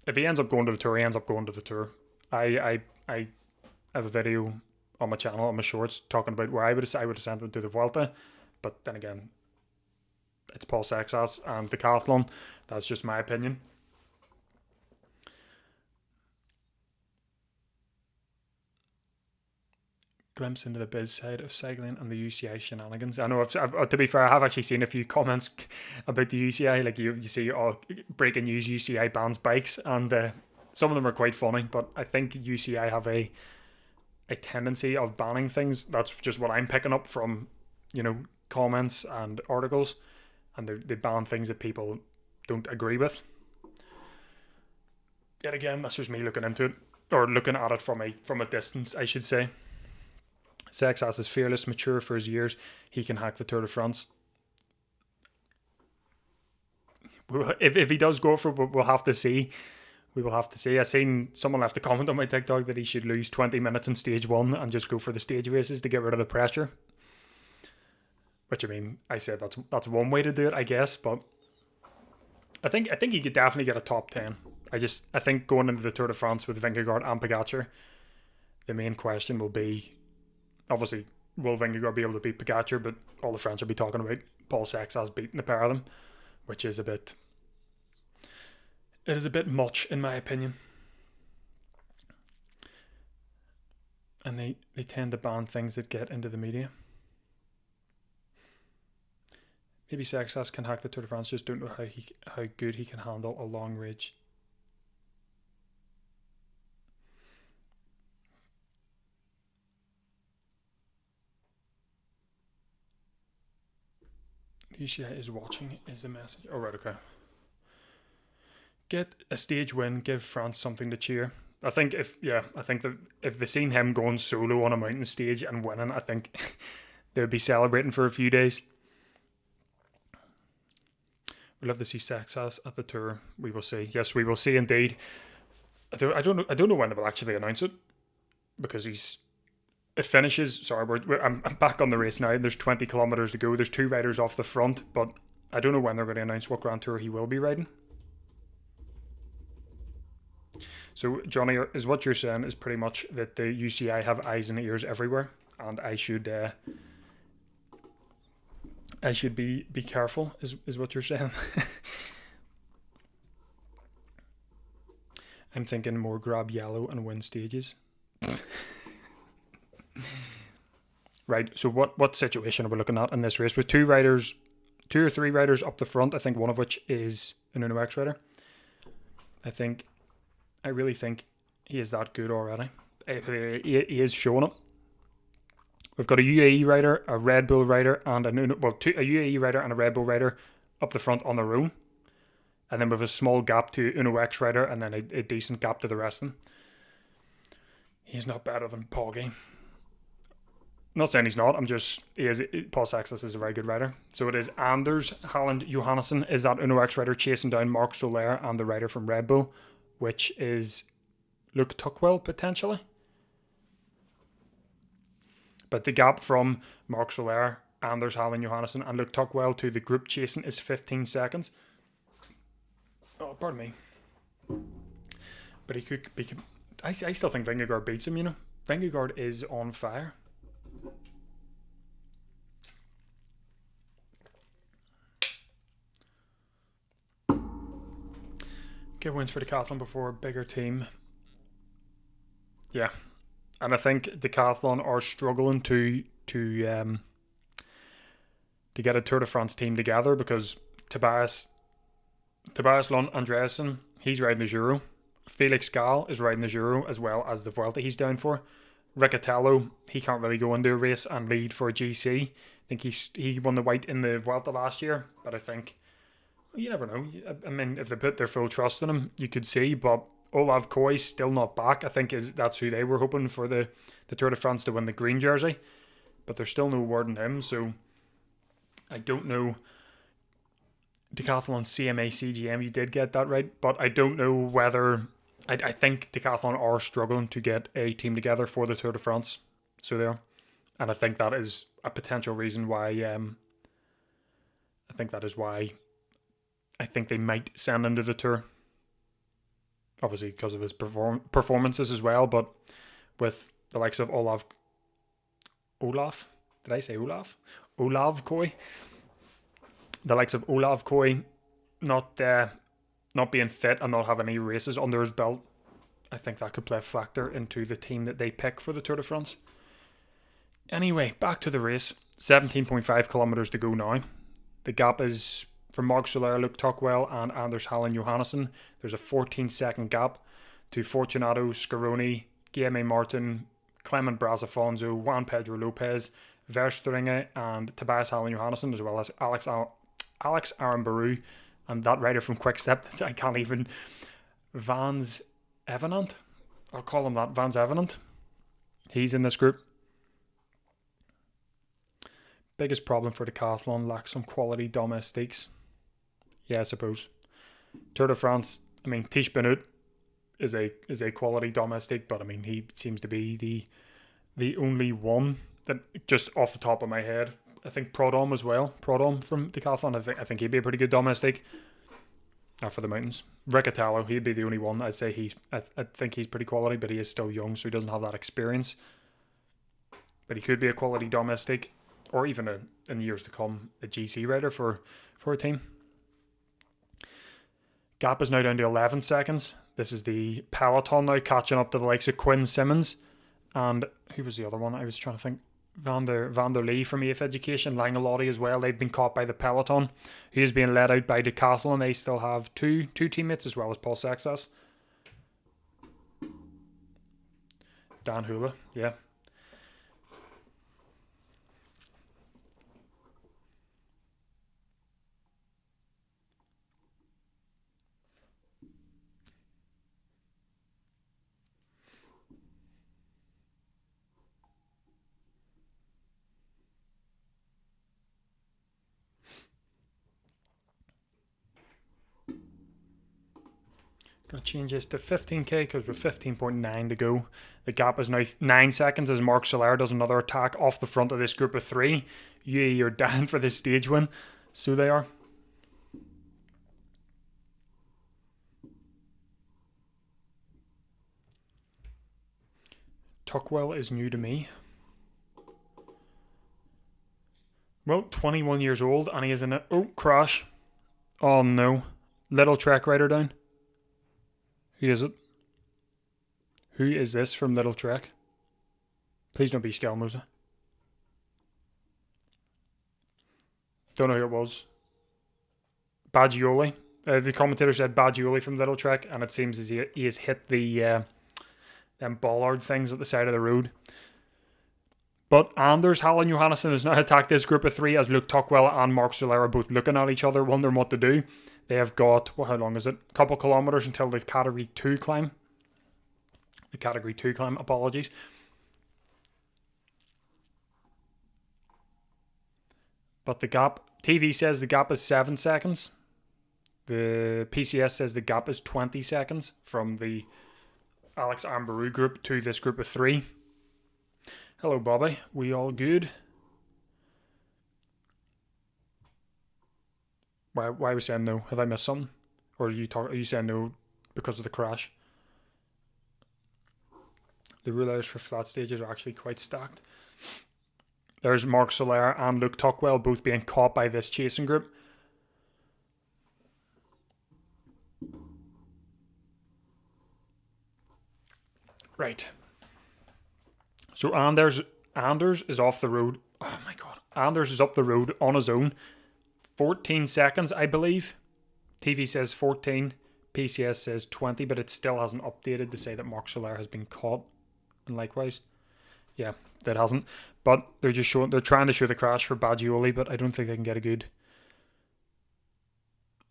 if he ends up going to the Tour, he ends up going to the Tour. I have a video on my channel, on my shorts, talking about where I would have sent him to the Vuelta, but then again, it's Paul Sexas and Decathlon. That's just my opinion. Glimpse into the biz side of cycling and the UCI shenanigans. I know, to be fair, I have actually seen a few comments about the UCI. Like you see, breaking news, UCI bans bikes, and some of them are quite funny. But I think UCI have a tendency of banning things. That's just what I'm picking up from, comments and articles, and they ban things that people don't agree with. Yet again, that's just me looking into it, or looking at it from a distance, I should say. Sexas is fearless, mature for his years. He can hack the Tour de France. If he does go for it, we'll have to see. We will have to see. I seen someone left a comment on my TikTok that he should lose 20 minutes in stage 1 and just go for the stage races to get rid of the pressure. Which, I mean, I said that's one way to do it, I guess, but I think he could definitely get a top 10. I think going into the Tour de France with Vingegaard and Pogacar, the main question will be, obviously, will Vingegaard be able to beat Pogacar? But all the French will be talking about Paul Sexas beating the pair of them, which is it is a bit much, in my opinion. And they tend to ban things that get into the media. Maybe Sexas can hack the Tour de France, just don't know how good he can handle a long range. UCI is watching is the message. Oh, right, okay. Get a stage win, give France something to cheer. I think that if they seen him going solo on a mountain stage and winning, I think they would be celebrating for a few days. We'd love to see Sexas at the Tour. We will see. Yes, we will see indeed. I don't know when they will actually announce it, because it finishes. Sorry, I'm back on the race now. There's 20 kilometers to go. There's 2 riders off the front, but I don't know when they're going to announce what Grand Tour he will be riding. So, Johnny, is what you're saying is pretty much that the UCI have eyes and ears everywhere, and I should be careful, is what you're saying. I'm thinking more grab yellow and win stages. Right, so what situation are we looking at in this race with 2 or 3 riders up the front? I think one of which is an Uno X rider. I really think he is that good already. He is showing it. We've got a UAE rider, a Red Bull rider, and a UAE rider and a Red Bull rider up the front on their own. And then with a small gap to Uno X rider, and then a decent gap to the rest of them. He's not better than Poggi. Not saying he's not. Paul Sexas is a very good rider. So it is Anders Halland Johannesson is that Uno X rider chasing down Marc Soler and the rider from Red Bull, which is Luke Tuckwell potentially. But the gap from Marc Soler Anders Hallen Johannesson and Luke Tuckwell to the group chasing is 15 seconds. Oh, pardon me. But he could be. I still think Vingegaard beats him, you know. Vingegaard is on fire. Good wins for Decathlon before a bigger team. Yeah. And I think Decathlon are struggling to get a Tour de France team together because Tobias Lund Andreasen, he's riding the Giro. Felix Gall is riding the Giro as well as the Vuelta he's down for. Riccatello, he can't really go into a race and lead for a GC. I think he won the white in the Vuelta last year, but I think you never know. I mean, if they put their full trust in him, you could see, but Olav Koi's still not back. I think that's who they were hoping for the Tour de France to win the green jersey, but there's still no word on him, so I don't know. Decathlon CMA CGM, you did get that right, but I don't know whether I think Decathlon are struggling to get a team together for the Tour de France, so they are, and I think that is a potential reason why. I think they might send him to the Tour, obviously because of his performances as well. But with the likes of Olav Koi. The likes of Olav Koi not being fit and not having any races under his belt, I think that could play a factor into the team that they pick for the Tour de France. Anyway, back to the race. 17.5 kilometers to go now. The gap is from Mark Soler, Luke Tuckwell and Anders Hallen Johannesson. There's a 14-second gap to Fortunato, Scaroni, Guilherme Martin, Clement Brazafonso, Juan Pedro Lopez, Verstringe and Tobias Hallen Johannesson, as well as Alex Arambaru and that rider from Quickstep that I can't even... Vans Evenant? I'll call him that, Vans Evenant. He's in this group. Biggest problem for Decathlon, lacks some quality domestiques. Yeah, I suppose. Tour de France, I mean, Tish Benoit is a quality domestique, but I mean, he seems to be the only one that, just off the top of my head, I think Prodom as well. Prodom from Decathlon, I think he'd be a pretty good domestique. For the mountains. Riccatello, he'd be the only one. I'd say I think he's pretty quality, but he is still young, so he doesn't have that experience. But he could be a quality domestique, or even in years to come, a GC rider for a team. Gap is now down to 11 seconds. This is the peloton now catching up to the likes of Quinn Simmons. And who was the other one? I was trying to think. Van der Lee from AF Education, Langelotti as well. They've been caught by the peloton. He is being led out by Decathlon. They still have two teammates as well as Paul Sexas. Dan Hula, yeah. Going to change this to 15k because we're 15.9 to go. The gap is now 9 seconds as Mark Soler does another attack off the front of this group of 3. UAE are down for this stage win. So they are. Tuckwell is new to me. Well, 21 years old and he is in a... Oh, crash. Oh no. Little Trek rider down. Who is it? Who is this from Little Trek? Please don't be Skelmosa. Don't know who it was. Baggioli. The commentator said Baggioli from Little Trek, and it seems as he has hit the them bollard things at the side of the road. But Anders Hallen Johannesson has now attacked this group of 3 as Luke Tuckwell and Mark Soler are both looking at each other, wondering what to do. They have got, well, how long is it? A couple kilometres until the Category 2 climb. The Category 2 climb, apologies. But the gap, TV says the gap is 7 seconds. The PCS says the gap is 20 seconds from the Alex Ambaru group to this group of 3. Hello, Bobby. We all good? Why are we saying no? Have I missed something? Or are you saying no because of the crash? The rule outs for flat stages are actually quite stacked. There's Mark Soler and Luke Tuckwell both being caught by this chasing group. Right. So Anders is off the road. Oh my god. Anders is up the road on his own. 14 seconds, I believe. TV says 14. PCS says 20, but it still hasn't updated to say that Mark Soler has been caught. And likewise. Yeah, that hasn't. But they're trying to show the crash for Baggioli, but I don't think they can get a good.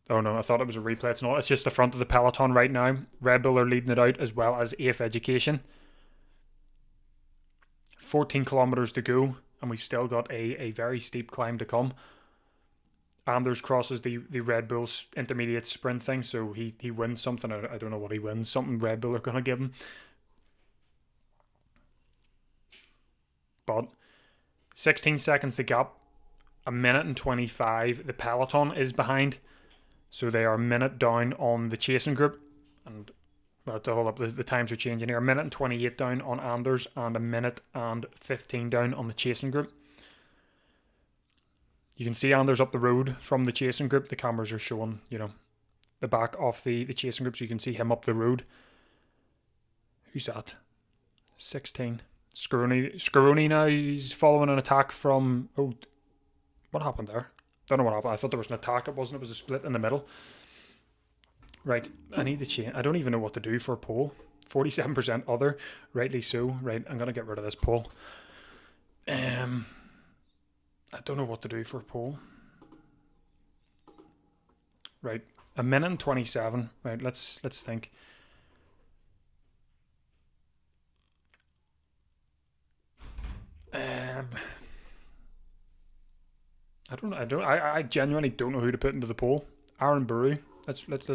Oh no, I thought it was a replay. It's not. It's just the front of the peloton right now. Red Bull are leading it out, as well as AF Education. 14 kilometers to go, and we've still got a very steep climb to come. Anders crosses the Red Bull's intermediate sprint thing, so he wins something. I don't know what he wins. Something Red Bull are going to give him. But 16 seconds the gap. A minute and 25. The peloton is behind. So they are a minute down on the chasing group. And to hold up, the times are changing here. A minute and 28 down on Anders and a minute and 15 down on the chasing group. You can see Anders up the road from the chasing group. The cameras are showing, the back of the chasing group, so you can see him up the road. Who's that? 16. Scaroni now, he's following an attack from... Oh, what happened there? Don't know what happened. I thought there was an attack. It wasn't. It was a split in the middle. Right, I need to change. I don't even know what to do for a poll. 47% other. Rightly so. Right, I'm going to get rid of this poll. I don't know what to do for a poll. Right, a minute and 27. Right, let's think. I genuinely don't know who to put into the poll. Aaron Baru. Let's put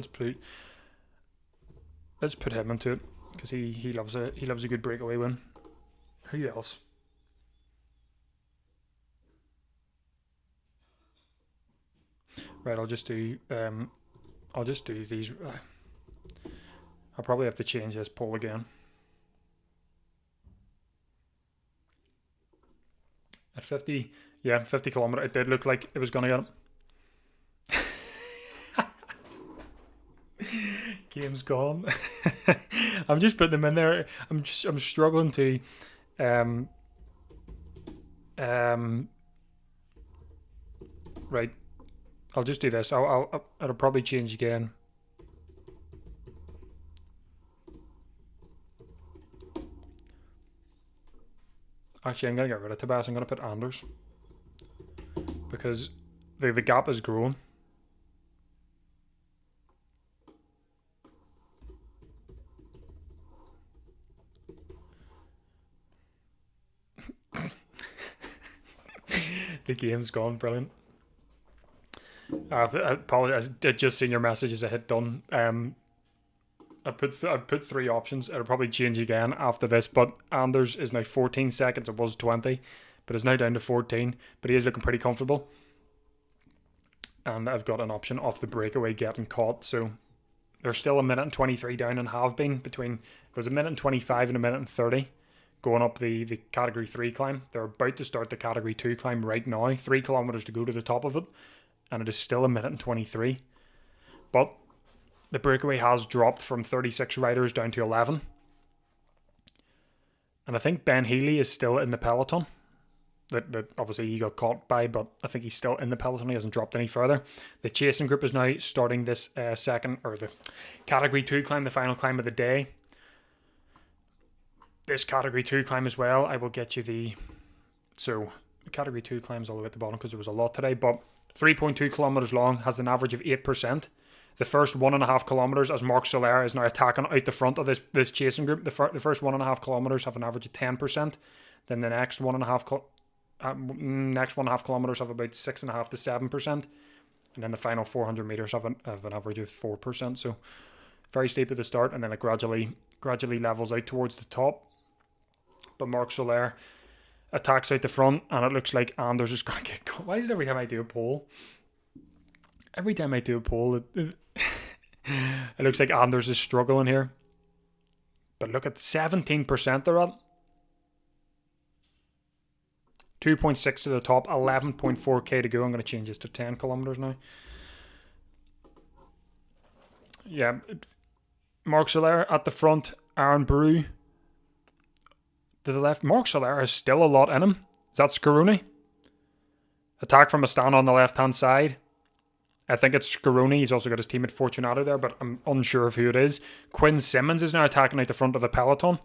him into it because he loves a good breakaway win. Who else? Right, I'll just do these. I'll probably have to change this poll again. At 50 kilometer, it did look like it was going to get him. Game's gone. I'm just putting them in there. I'm struggling to right. I'll just do this. It'll probably change again. Actually, I'm going to get rid of Tobias. I'm going to put Anders. Because the gap is growing. The game's gone. Brilliant. I apologize. I did just seen your messages. I hit done. I put 3 options. It'll probably change again after this, but Anders is now 14 seconds. It was 20, but it's now down to 14. But he is looking pretty comfortable. And I've got an option of the breakaway getting caught. So there's still a minute and 23 down and have been between. It was a minute and 25 and a minute and 30 going up the category 3 climb. They're about to start the category 2 climb right now. 3 kilometers to go to the top of it. And it is still a minute and 23. But the breakaway has dropped from 36 riders down to 11. And I think Ben Healy is still in the peloton. That obviously he got caught by, but I think he's still in the peloton. He hasn't dropped any further. The chasing group is now starting this the category 2 climb, the final climb of the day. This category 2 climb as well, I will get you the category 2 climbs all the way at the bottom because there was a lot today, but 3.2 kilometers long, has an average of 8%. The first 1.5 kilometers, as Mark Soler is now attacking out the front of this chasing group, the first 1.5 kilometers have an average of 10%. Then the next 1.5 kilometers have about 6.5 to 7%, and then the final 400 meters have an average of 4%. So very steep at the start, and then it gradually levels out towards the top. But Mark Soler attacks out the front, and it looks like Anders is going to get caught. Why is it every time I do a poll, Every time I do a poll, it looks like Anders is struggling here. But look at 17% they're at. 2.6 to the top, 11.4k to go. I'm going to change this to 10 kilometers now. Yeah, Mark Soler at the front, Aaron Brew to the left. Mark Soler has still a lot in him. Is that Scaroni? Attack from Astana on the left-hand side. I think it's Scaroni. He's also got his teammate Fortunato there, but I'm unsure of who it is. Quinn Simmons is now attacking out the front of the peloton.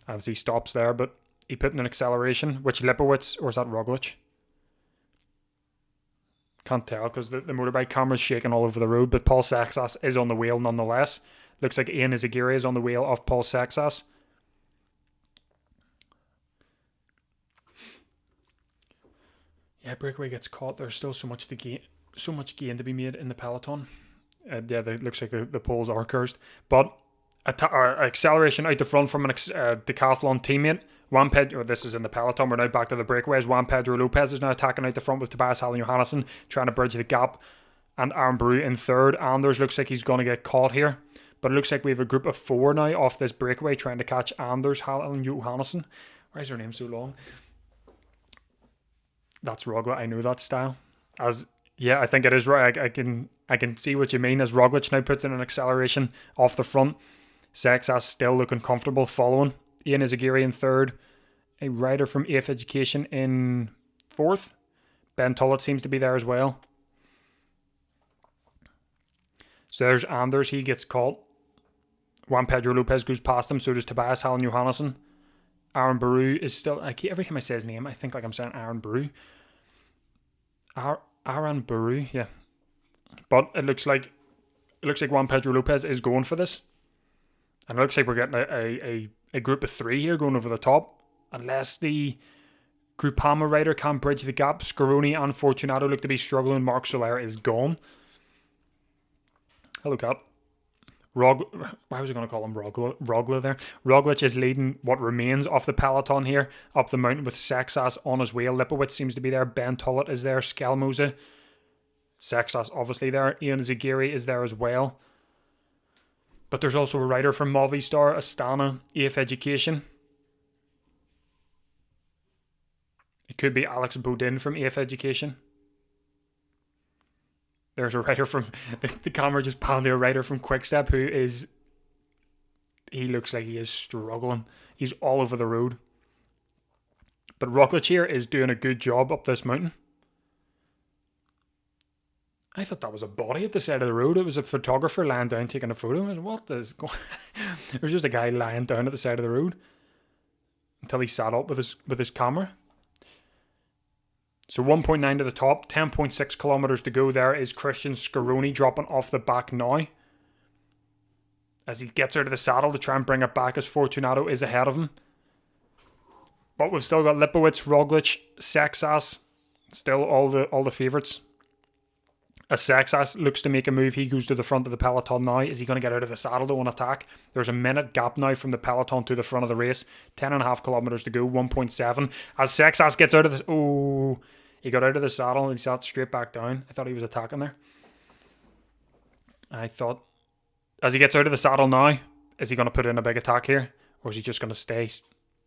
Obviously, he stops there, but he put in an acceleration. Which Lipowitz, or is that Roglic? Can't tell because the motorbike camera's shaking all over the road, but Paul Saxas is on the wheel nonetheless. Looks like Ian Izagiri is on the wheel of Paul Saxas. Yeah, Breakaway gets caught. There's still so much gain to be made in the peloton. Yeah, it looks like the poles are cursed. But acceleration out the front from an decathlon teammate. Juan Pedro, this is in the peloton. We're now back to the breakaways. Juan Pedro Lopez is now attacking out the front with Tobias Hallen Johannesson, trying to bridge the gap. And Aaron Brew in third. Anders looks like he's going to get caught here. But it looks like we have a group of 4 now off this breakaway trying to catch Anders Hallen Johannesson. Why is her name so long? That's Roglic. I know that style. Yeah, I think it is right. I can see what you mean as Roglic now puts in an acceleration off the front. Sexas still looking comfortable following. Ian Izagiri in third. A rider from AF Education in fourth. Ben Tullett seems to be there as well. So there's Anders. He gets caught. Juan Pedro Lopez goes past him. So does Tobias Hallen Johannesson. Aaron Baru is still... every time I say his name, I think like I'm saying Aaron Baru. Aaron Baru, yeah. But it looks like Juan Pedro Lopez is going for this. And it looks like we're getting a group of 3 here going over the top. Unless the Groupama rider can't bridge the gap. Scaroni and Fortunato look to be struggling. Mark Soler is gone. Hello, Cat. Why was I going to call him Roglic there? Roglic is leading what remains of the peloton here up the mountain with Sexas on his wheel. Lipowitz seems to be there. Ben Tullett is there. Skelmose. Sexas obviously there. Ian Izagiri is there as well. But there's also a rider from Movistar, Astana, AF Education. It could be Alex Bodin from AF Education. There's a rider from... The camera just panned there, a rider from Quickstep who is... He looks like he is struggling. He's all over the road. But Roglic here is doing a good job up this mountain. I thought that was a body at the side of the road. It was a photographer lying down taking a photo. I was, what is going on? There was just a guy lying down at the side of the road until he sat up with his camera. So 1.9 to the top, 10.6 kilometers to go. There is Christian Scaroni dropping off the back now. As he gets out of the saddle to try and bring it back as Fortunato is ahead of him. But we've still got Lipowitz, Roglic, Sexas, still all the favourites. As Sexas looks to make a move, he goes to the front of the peloton now. Is he going to get out of the saddle to attack? There's a minute gap now from the peloton to the front of the race. 10.5 kilometers to go, 1.7. As Sexas gets out of this... Oh, he got out of the saddle and he sat straight back down. I thought he was attacking there. I thought... As he gets out of the saddle now, is he going to put in a big attack here? Or is he just going to stay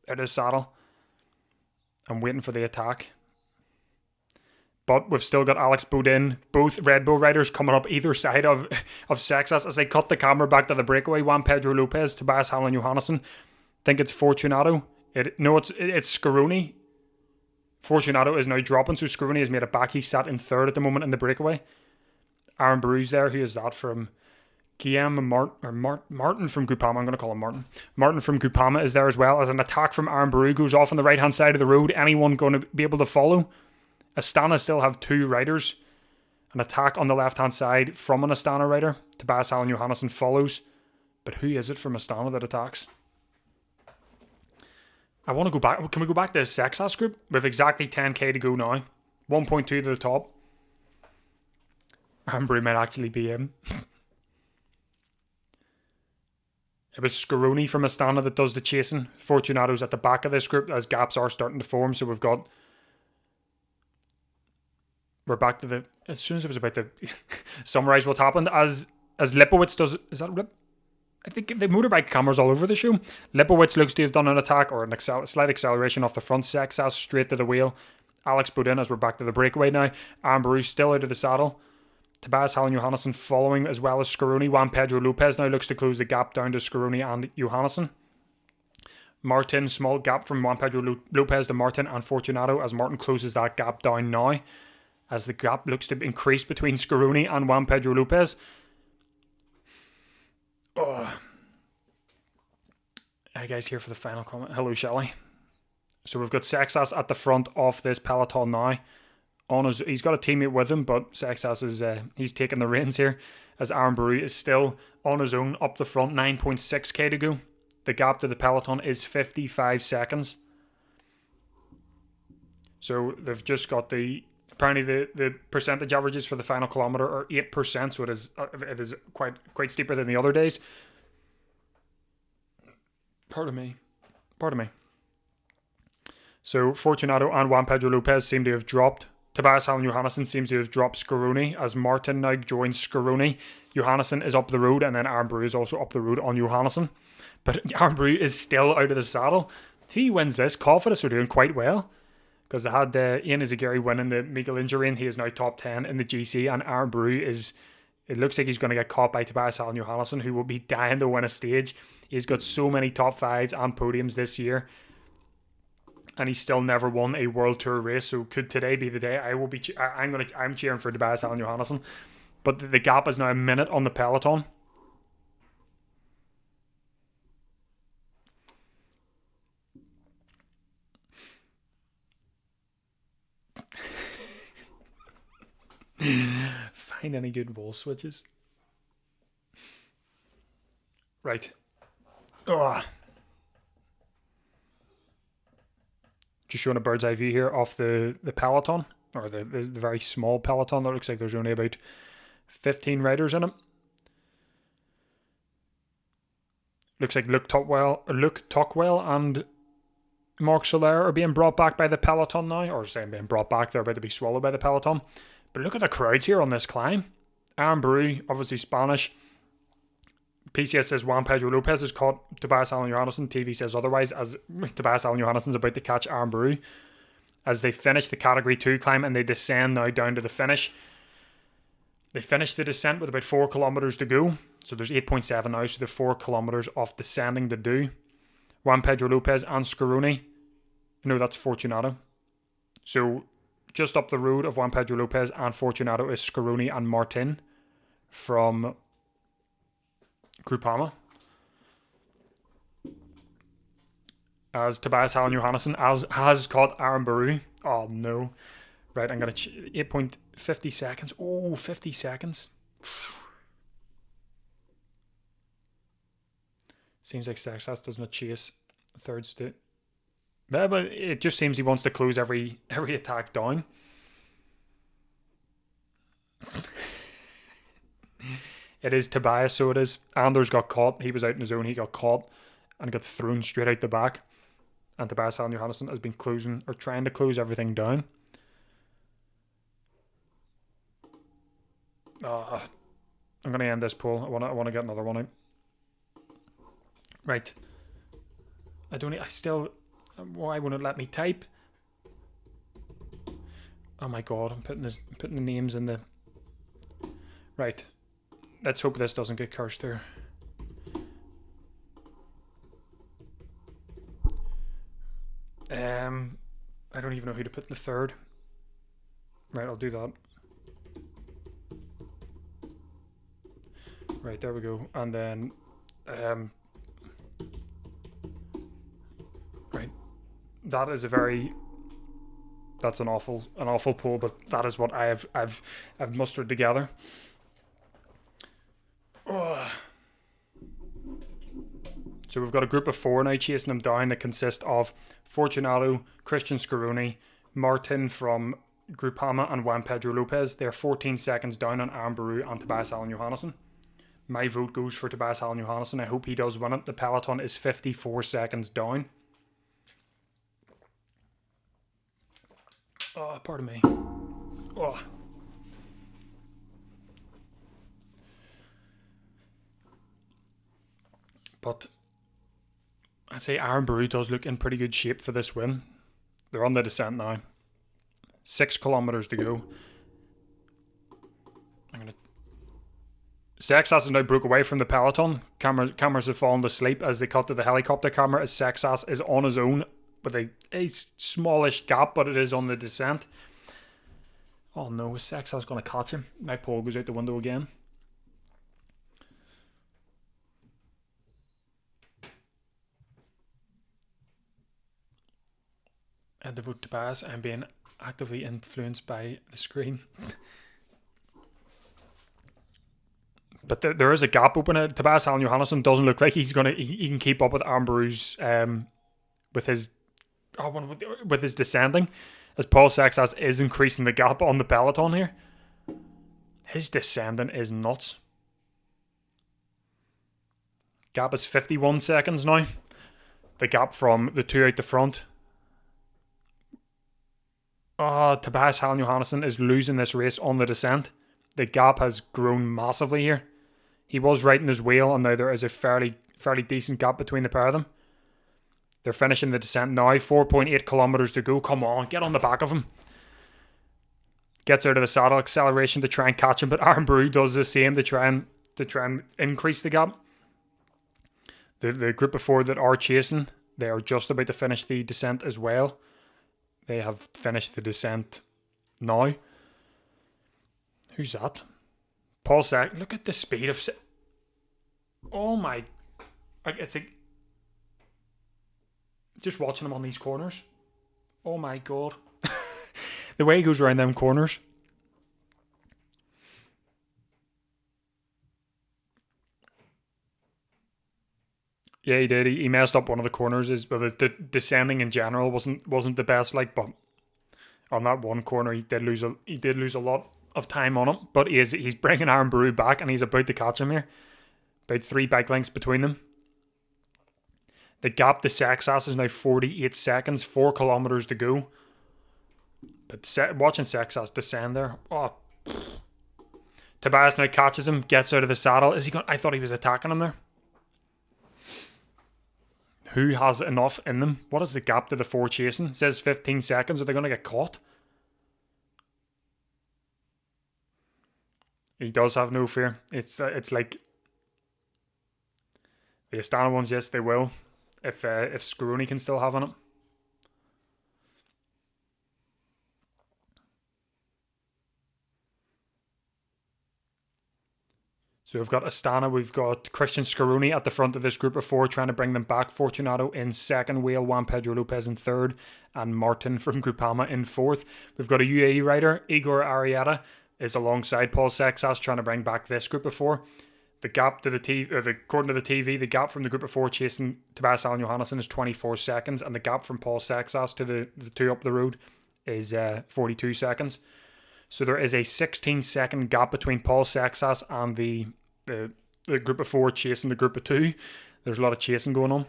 out of the saddle? I'm waiting for the attack. But we've still got Alex Bodin, both Red Bull riders coming up either side of Sexas as they cut the camera back to the breakaway. Juan Pedro Lopez, Tobias Hallen Johannesson. Think it's Fortunato. It's Scaroni. Fortunato is now dropping, so Scaroni has made it back. He sat in third at the moment in the breakaway. Aaron Baru's there. Who is that from? Guillaume Martin from Groupama. I'm going to call him Martin. Martin from Groupama is there as well. As an attack from Aaron Baru goes off on the right-hand side of the road. Anyone going to be able to follow? Astana still have 2 riders. An attack on the left-hand side from an Astana rider. Tobias Hallen Johannesson follows. But who is it from Astana that attacks? I want to go back. Can we go back to the Sexas group? We have exactly 10k to go now. 1.2 to the top. Amber might actually be him. It was Scaroni from Astana that does the chasing. Fortunato's at the back of this group as gaps are starting to form. So we've got we're back to the, as soon as I was about to summarize what's happened, as Lipowitz does, is that Rip? I think the motorbike camera's all over the show. Lipowitz looks to have done an attack or slight acceleration off the front. Sexas straight to the wheel. Alex Bodin, as we're back to the breakaway now. Aaron Baru still out of the saddle. Tobias Hallen Johannesson following, as well as Scaroni. Juan Pedro Lopez now looks to close the gap down to Scaroni and Johannesson. Martin, small gap from Juan Pedro Lopez to Martin and Fortunato, as Martin closes that gap down now, as the gap looks to increase between Scaroni and Juan Pedro Lopez. Hey guys, here for the final comment. Hello, Shelley. So we've got Sexas at the front of this peloton now. He's got a teammate with him, but Sexas is he's taking the reins here, as Aaron Baru is still on his own up the front. 9.6k to go. The gap to the peloton is 55 seconds. So they've just got apparently the percentage averages for the final kilometer are 8%, so it is quite steeper than the other days. Pardon me. So Fortunato and Juan Pedro Lopez seem to have dropped. Tobias Hallen Johannesson seems to have dropped Scaroni, as Martin now joins Scaroni. Johannesson is up the road, and then Aaron Baru is also up the road on Johannesson. But Aaron Baru is still out of the saddle. If he wins this, Cofidis are doing quite well, because they had Ian Izagiri winning the Miguel and he is now top 10 in the GC, and Aaron Baru it looks like he's going to get caught by Tobias Hallen Johannesson, who will be dying to win a stage. He's got so many top 5s and podiums this year, and he's still never won a World Tour race. So could today be the day? I'm cheering for Tobias Hallen Johannesson, but the gap is now a minute on the peloton. Find any good wall switches. Right. Just showing a bird's eye view here off the peloton, or the very small peloton. That looks like there's only about 15 riders in it. Looks like Luke Tockwell and Mark Soler are being brought back by the peloton now, or saying being brought back, they're about to be swallowed by the peloton. But look at the crowds here on this climb. Aaron Baru, obviously Spanish. PCS says Juan Pedro Lopez has caught Tobias Hallen Johannesson. TV says otherwise, as Tobias Hallen Johannesson's about to catch Aaron Baru as they finish the Category 2 climb, and they descend now down to the finish. They finish the descent with about 4 kilometers to go. So there's 8.7 now, so there's 4 kilometers of descending to do. Juan Pedro Lopez and Scaroni. No, that's Fortunato. So just up the road of Juan Pedro Lopez and Fortunato is Scaroni and Martin from Groupama. As Tobias Hallen Johannesson has caught Aaron Baru. Oh no. Right, I'm going to 8.50 seconds. Oh, 50 seconds. Seems like Sexas does not chase third state. But it just seems he wants to close every attack down. It is Tobias, so it is. Anders got caught. He was out in his own. He got caught and got thrown straight out the back. And Tobias Hallen Johannesson has been closing, or trying to close everything down. I'm going to end this poll. I want to get another one out. Right. Why won't it let me type? Oh my god, I'm putting the names in the... Right. Let's hope this doesn't get cursed there. I don't even know who to put in the third. Right, I'll do that. Right, there we go. And then right. That's an awful poll, but that is what I've mustered together. So we've got a group of 4 now chasing them down that consist of Fortunato, Christian Scaroni, Martin from Groupama, and Juan Pedro Lopez. They're 14 seconds down on Aaron Baru and Tobias Hallen Johannesson. My vote goes for Tobias Hallen Johannesson. I hope he does win it. The peloton is 54 seconds down. Oh, pardon me. Oh. But I'd say Aaron Baru does look in pretty good shape for this win. They're on the descent now. 6 kilometers to go. Sexas is now broke away from the peloton. Cameras have fallen to sleep as they cut to the helicopter camera as Sexas is on his own with a smallish gap, but it is on the descent. Oh no, Sexas going to catch him. My pole goes out the window again. And the route to pass, I'm being actively influenced by the screen. But there is a gap open at Tobias Allen Johannesson. Doesn't look like he can keep up with Aaron Baru's with his descending, as Paul Sexas is increasing the gap on the peloton here. His descending is nuts. Gap is 51 seconds now. The gap from the two out the front. Tobias Allen Johannesson is losing this race on the descent. The gap has grown massively here. He was right in his wheel, and now there is a fairly decent gap between the pair of them. They're finishing the descent now. 4.8 kilometers to go. Come on, get on the back of him. Gets out of the saddle acceleration to try and catch him, but Aaron Baru does the same to try and increase the gap. The group of 4 that are chasing, they are just about to finish the descent as well. They have finished the descent now. Who's that? Paul Sack. Look at the speed of... Oh my... It's like... Just watching him on these corners. Oh my god. The way he goes around them corners. Yeah, he did. He messed up one of the corners. But the descending in general wasn't the best. But on that one corner, he did lose a lot of time on him. But he's bringing Aaron Baru back, and he's about to catch him here. About 3 bike lengths between them. The gap to Sexas is now 48 seconds, 4 kilometers to go. But watching Sexas descend there. Oh, Tobias now catches him, gets out of the saddle. Is he going? I thought he was attacking him there. Who has enough in them? What is the gap to the 4 chasing? It says 15 seconds. Are they going to get caught? He does have no fear. It's like the Astana ones. Yes, they will. If Scaroni can still have on it. So we've got Astana, we've got Christian Scaroni at the front of this group of 4 trying to bring them back. Fortunato in second, Whale, Juan Pedro Lopez in third, and Martin from Groupama in fourth. We've got a UAE rider, Igor Arrieta, is alongside Paul Sexas trying to bring back this group of 4. The gap to the TV, according to the TV, the gap from the group of 4 chasing Tobias Allen Johannesson is 24 seconds, and the gap from Paul Sexas to the 2 up the road is 42 seconds. So there is a 16-second gap between Paul Sexas and the group of 4 chasing the group of 2. There's a lot of chasing going on.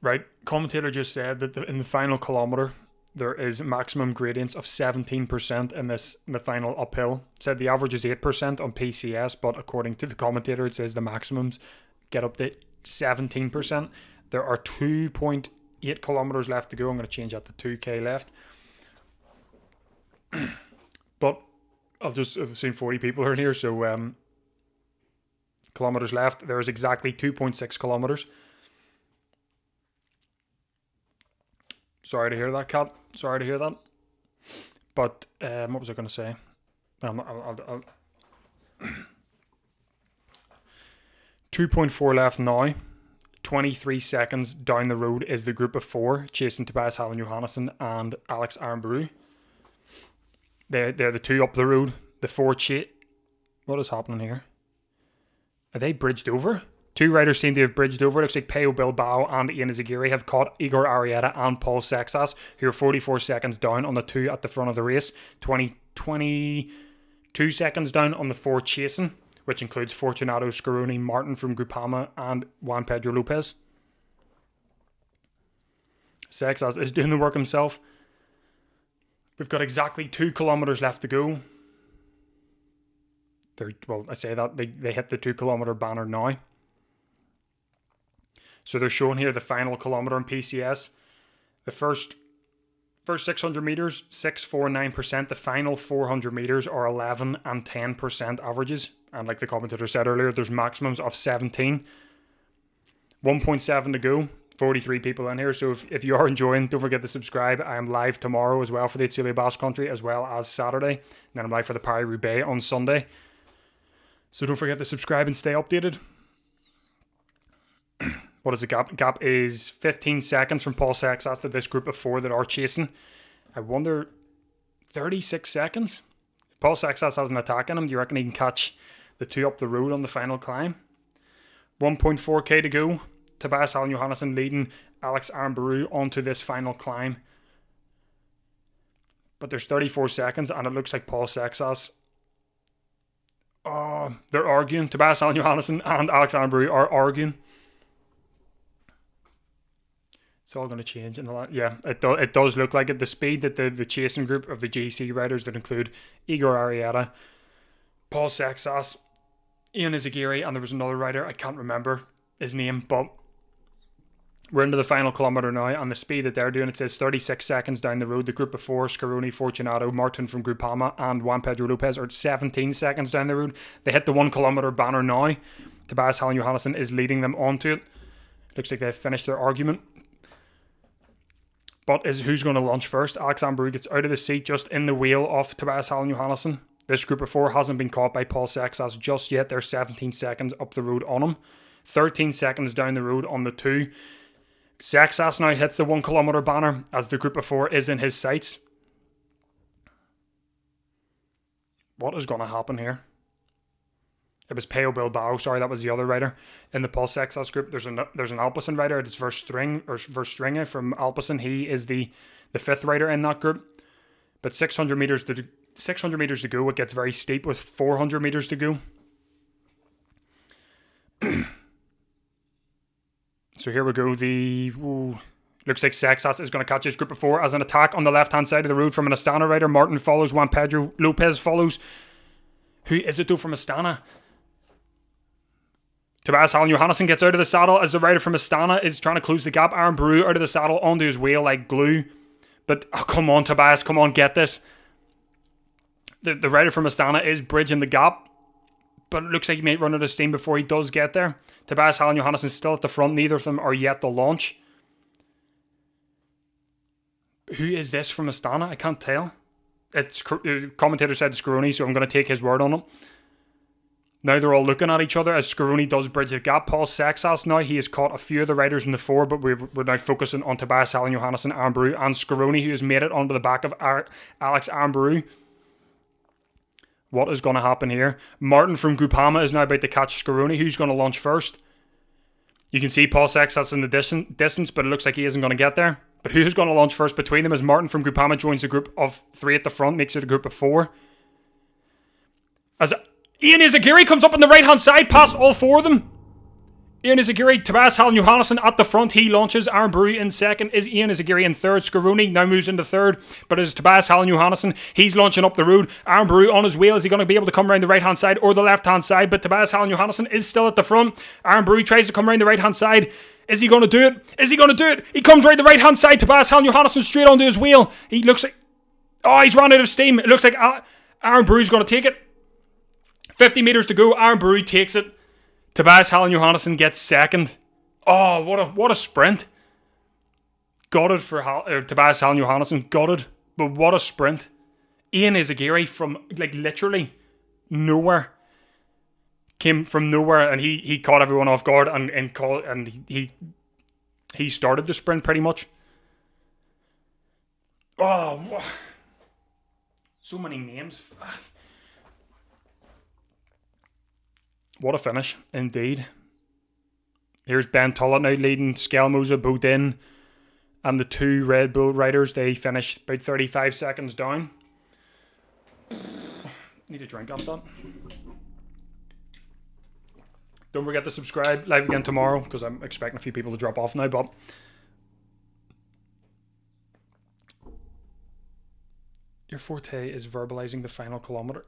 Right, commentator just said that in the final kilometre there is maximum gradients of 17% in the final uphill. It said the average is 8% on PCS, but according to the commentator it says the maximums get up to 17%. There are 2.8 kilometres left to go. I'm going to change that to 2k left. But I've seen 40 people are in here, so kilometres left. There is exactly 2.6 kilometres. Sorry to hear that, Kat. Sorry to hear that. But what was I going to say? I'll 2.4 left now. 23 seconds down the road is the group of 4 chasing Tobias Allen Johannesson and Alex Armbrou. They're the 2 up the road. The 4 What is happening here? Are they bridged over? 2 riders seem to have bridged over. It looks like Peo Bilbao and Ian Izagiri have caught Igor Arrieta and Paul Sexas, who are 44 seconds down on the 2 at the front of the race. 22 seconds down on the 4 chasing, which includes Fortunato, Scaroni, Martin from Groupama, and Juan Pedro Lopez. Sexas is doing the work himself. We've got exactly 2 kilometers left to go. Well, I say that, they hit the 2 kilometer banner now. So they're showing here the final kilometer in PCS. The first 600 meters, 649%. The final 400 meters are 11 and 10% averages. And like the commentator said earlier, there's maximums of 17. 1.7 to go. 43 people in here. So if you are enjoying, don't forget to subscribe. I am live tomorrow as well for the Itzulia Basque Country, as well as Saturday. And then I'm live for the Paris-Roubaix on Sunday. So don't forget to subscribe and stay updated. What is the gap? Gap is 15 seconds from Paul Sexas to this group of 4 that are chasing. I wonder, 36 seconds? If Paul Sexas has an attack in him, do you reckon he can catch the 2 up the road on the final climb? 1.4k to go. Tobias Allen Johannesson leading Alex Armbrou onto this final climb. But there's 34 seconds and it looks like Paul Sexas. They're arguing. Tobias Allen Johannesson and Alex Armbrou are arguing. It's all going to change in the last. Yeah, it does look like it. The speed that the chasing group of the GC riders that include Igor Arrieta, Paul Sexas, Ian Izagiri, and there was another rider, I can't remember his name, but we're into the final kilometre now, and the speed that they're doing, it says 36 seconds down the road. The group of 4, Scaroni, Fortunato, Martin from Groupama, and Juan Pedro Lopez are at 17 seconds down the road. They hit the 1 kilometre banner now. Tobias Allen Johannesson is leading them onto it. Looks like they've finished their argument. But who's going to launch first? Alex Armbrou gets out of the seat just in the wheel of Tobias Allen Johannesson. This group of 4 hasn't been caught by Paul Sexas just yet. They're 17 seconds up the road on him. 13 seconds down the road on the 2. Sexas now hits the 1 kilometre banner as the group of 4 is in his sights. What is going to happen here? It was Peo Bilbao, sorry, that was the other rider in the Paul Sexas group. There's an Alpecin rider, it's Verstringe from Alpecin. He is the 5th rider in that group. But 600 meters to go, it gets very steep with 400 meters to go. So here we go. Looks like Sexas is going to catch his group of 4 as an attack on the left-hand side of the road from an Astana rider. Martin follows, Juan Pedro Lopez follows. Who is it though from Astana? Tobias Allen Johannesson gets out of the saddle as the rider from Astana is trying to close the gap. Armbrou out of the saddle onto his wheel like glue. But come on, Tobias, come on, get this. The rider from Astana is bridging the gap, but it looks like he may run out of steam before he does get there. Tobias Allen Johannesson is still at the front. Neither of them are yet to launch. Who is this from Astana? I can't tell. It's commentator said Scaroni, so I'm going to take his word on it. Now they're all looking at each other as Scaroni does bridge the gap. Paul Sexas now, he has caught a few of the riders in the 4, but we're now focusing on Tobias Allen Johannesson, Armbrou, and Scaroni, who has made it onto the back of Alex Armbrou. What is going to happen here? Martin from Groupama is now about to catch Scaroni. Who's going to launch first? You can see Paul Sexas in the distance, but it looks like he isn't going to get there. But who's going to launch first between them as Martin from Groupama joins the group of 3 at the front, makes it a group of 4. As Ian Izagiri comes up on the right-hand side, past all 4 of them. Ian Izagiri, Tobias Allen Johannesson at the front. He launches. Armbrou in second. Is Ian Izagiri in third. Scaroni now moves into third. But it is Tobias Allen Johannesson. He's launching up the road. Armbrou on his wheel. Is he going to be able to come around the right-hand side or the left-hand side? But Tobias Allen Johannesson is still at the front. Armbrou tries to come around the right-hand side. Is he going to do it? Is he going to do it? He comes right the right-hand side. Tobias Allen Johannesson straight onto his wheel. He looks like... Oh, he's run out of steam. It looks like Armbrou's going to take it. 50 metres to go. Armbrou takes it. Tobias Allen Johannesson gets second. Oh, what a sprint. Gutted for Tobias Allen Johannesson. Gutted. But what a sprint. Ian Izagiri from, like, literally nowhere. Came from nowhere and he caught everyone off guard and he started the sprint pretty much. Oh, so many names. What a finish, indeed. Here's Ben Tullett now leading Skelmoza, Bodin, and the 2 Red Bull riders. They finished about 35 seconds down. Need a drink after that. Don't forget to subscribe. Live again tomorrow because I'm expecting a few people to drop off now, but Your forte is verbalizing the final kilometer.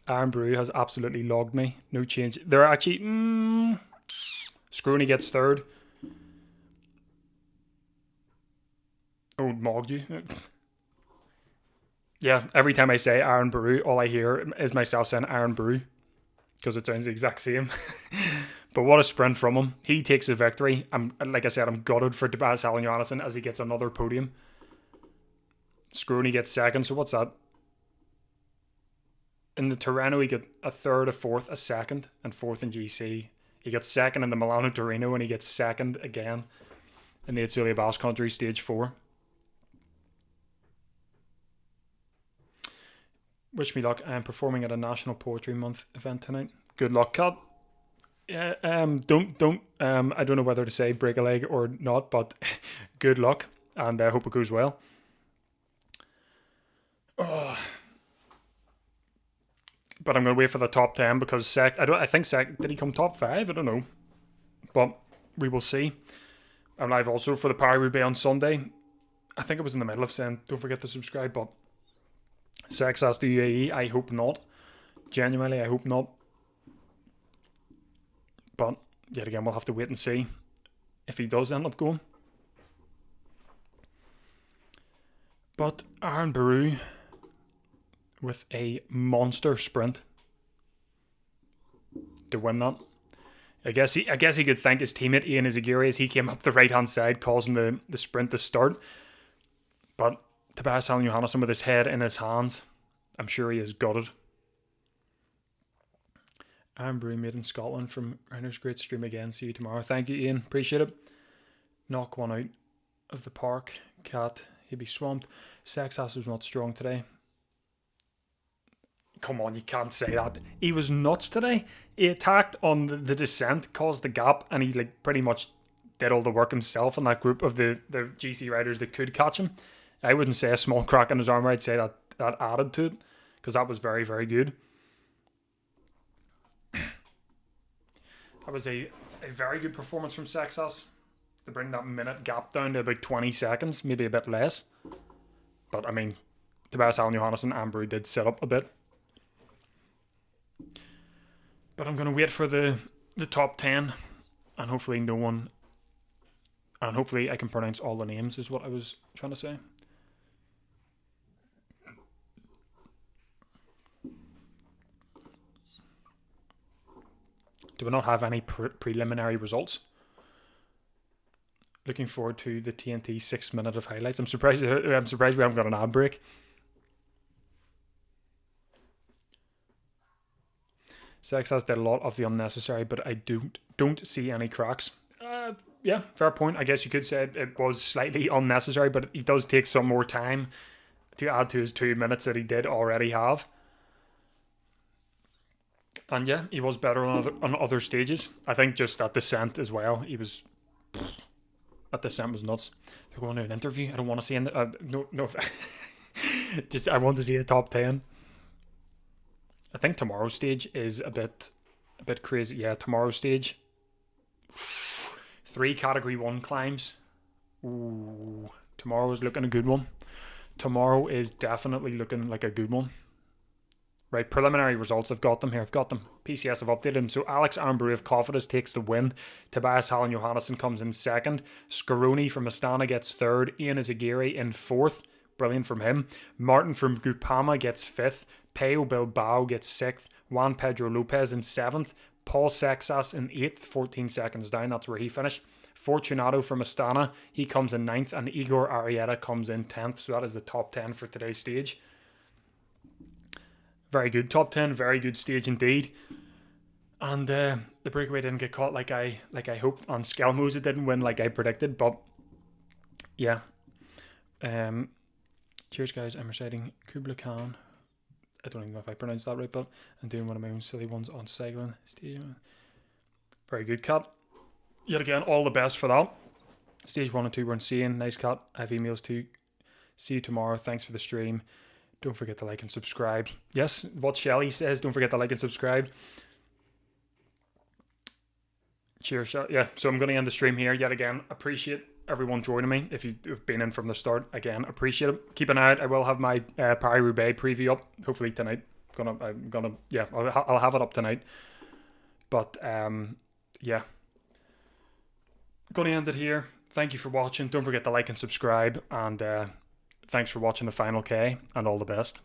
Aaron Brew has absolutely logged me. No change. They're actually... Scrooney gets third. Oh, mogged you. Yeah, every time I say Aaron Brew, all I hear is myself saying Aaron Brew. Because it sounds the exact same. But what a sprint from him. He takes the victory. Like I said, I'm gutted for Tobias Allen-Johannesson as he gets another podium. Scrooney gets second, so what's that? In the Tirreno, he got a third, a fourth, a second, and fourth in GC. He gets second in the Milano-Torino, and he gets second again in the Itzulia Basque Country Stage 4. Wish me luck. I'm performing at a National Poetry Month event tonight. Good luck, Cut. Yeah, I don't know whether to say break a leg or not, but good luck, and I hope it goes well. Oh. But I'm going to wait for the top 10 because I think did he come top 5? I don't know. But we will see. I'm live also for the Paris-Roubaix on Sunday. I think it was in the middle of saying, don't forget to subscribe, but Sexas to UAE, I hope not. Genuinely, I hope not. But yet again, we'll have to wait and see if he does end up going. But Aaron Baru with a monster sprint to win that. I guess he could thank his teammate Ian Izagiri as he came up the right hand side, causing the sprint to start. But Tobias Allen-Johannesson with his head in his hands, I'm sure he is gutted. Aaron Brew made in Scotland from Renner's great stream again. See you tomorrow. Thank you, Ian. Appreciate it. Knock one out of the park. Cat, he'd be swamped. Sexas was not strong today. Come on, you can't say that. He was nuts today. He attacked on the descent, caused the gap, and he pretty much did all the work himself in that group of the GC riders that could catch him. I wouldn't say a small crack in his armour. I'd say that added to it because that was very, very good. That was a very good performance from Sexas to bring that minute gap down to about 20 seconds, maybe a bit less. But I mean, Tobias Allen-Johannesson and Brew did set up a bit. But I'm going to wait for the top 10 and hopefully no one, and hopefully I can pronounce all the names is what I was trying to say. Do we not have any preliminary results? Looking forward to the TNT 6 minute of highlights. I'm surprised we haven't got an ad break. Sexas did a lot of the unnecessary, but I don't see any cracks. Yeah, fair point. I guess you could say it was slightly unnecessary, but he does take some more time to add to his 2 minutes that he did already have. And yeah, he was better on other stages. I think just that descent as well. He was... That descent was nuts. They're going to an interview. I don't want to see... No. Just, I want to see the top 10. I think tomorrow's stage is a bit crazy. Yeah, tomorrow's stage. 3 category 1 climbs. Ooh, tomorrow is looking a good one. Tomorrow is definitely looking like a good one. Right, preliminary results. I've got them here. I've got them. PCS have updated them. So Alex Armbrew of Cofidis takes the win. Tobias Allen-Johannesson comes in second. Scaroni from Astana gets third. Ian Izagiri in fourth. Brilliant from him. Martin from Groupama gets fifth. Peo Bilbao gets sixth. Juan Pedro Lopez in seventh. Paul Sexas in eighth. 14 seconds down. That's where he finished. Fortunato from Astana, he comes in ninth. And Igor Arrieta comes in 10th. So that is the top 10 for today's stage. Very good top 10, very good stage indeed. And the breakaway didn't get caught like I hoped. On Skelmos it didn't win like I predicted, but yeah. Cheers guys, I'm reciting Kubla Khan. I don't even know if I pronounced that right, but I'm doing one of my own silly ones on cycling. Very good cut. Yet again, all the best for that. Stage 1 and 2 were insane. Nice cut. I have emails too. See you tomorrow. Thanks for the stream. Don't forget to like and subscribe. Yes, what Shelly says, don't forget to like and subscribe. Cheers, Shelly. Yeah, so I'm going to end the stream here yet again. Appreciate everyone joining me. If you've been in from the start, again, appreciate it. Keep an eye out. I will have my Paris-Roubaix preview up hopefully tonight. I'll have it up tonight. But yeah, going to end it here. Thank you for watching. Don't forget to like and subscribe, and thanks for watching the Final K, and all the best.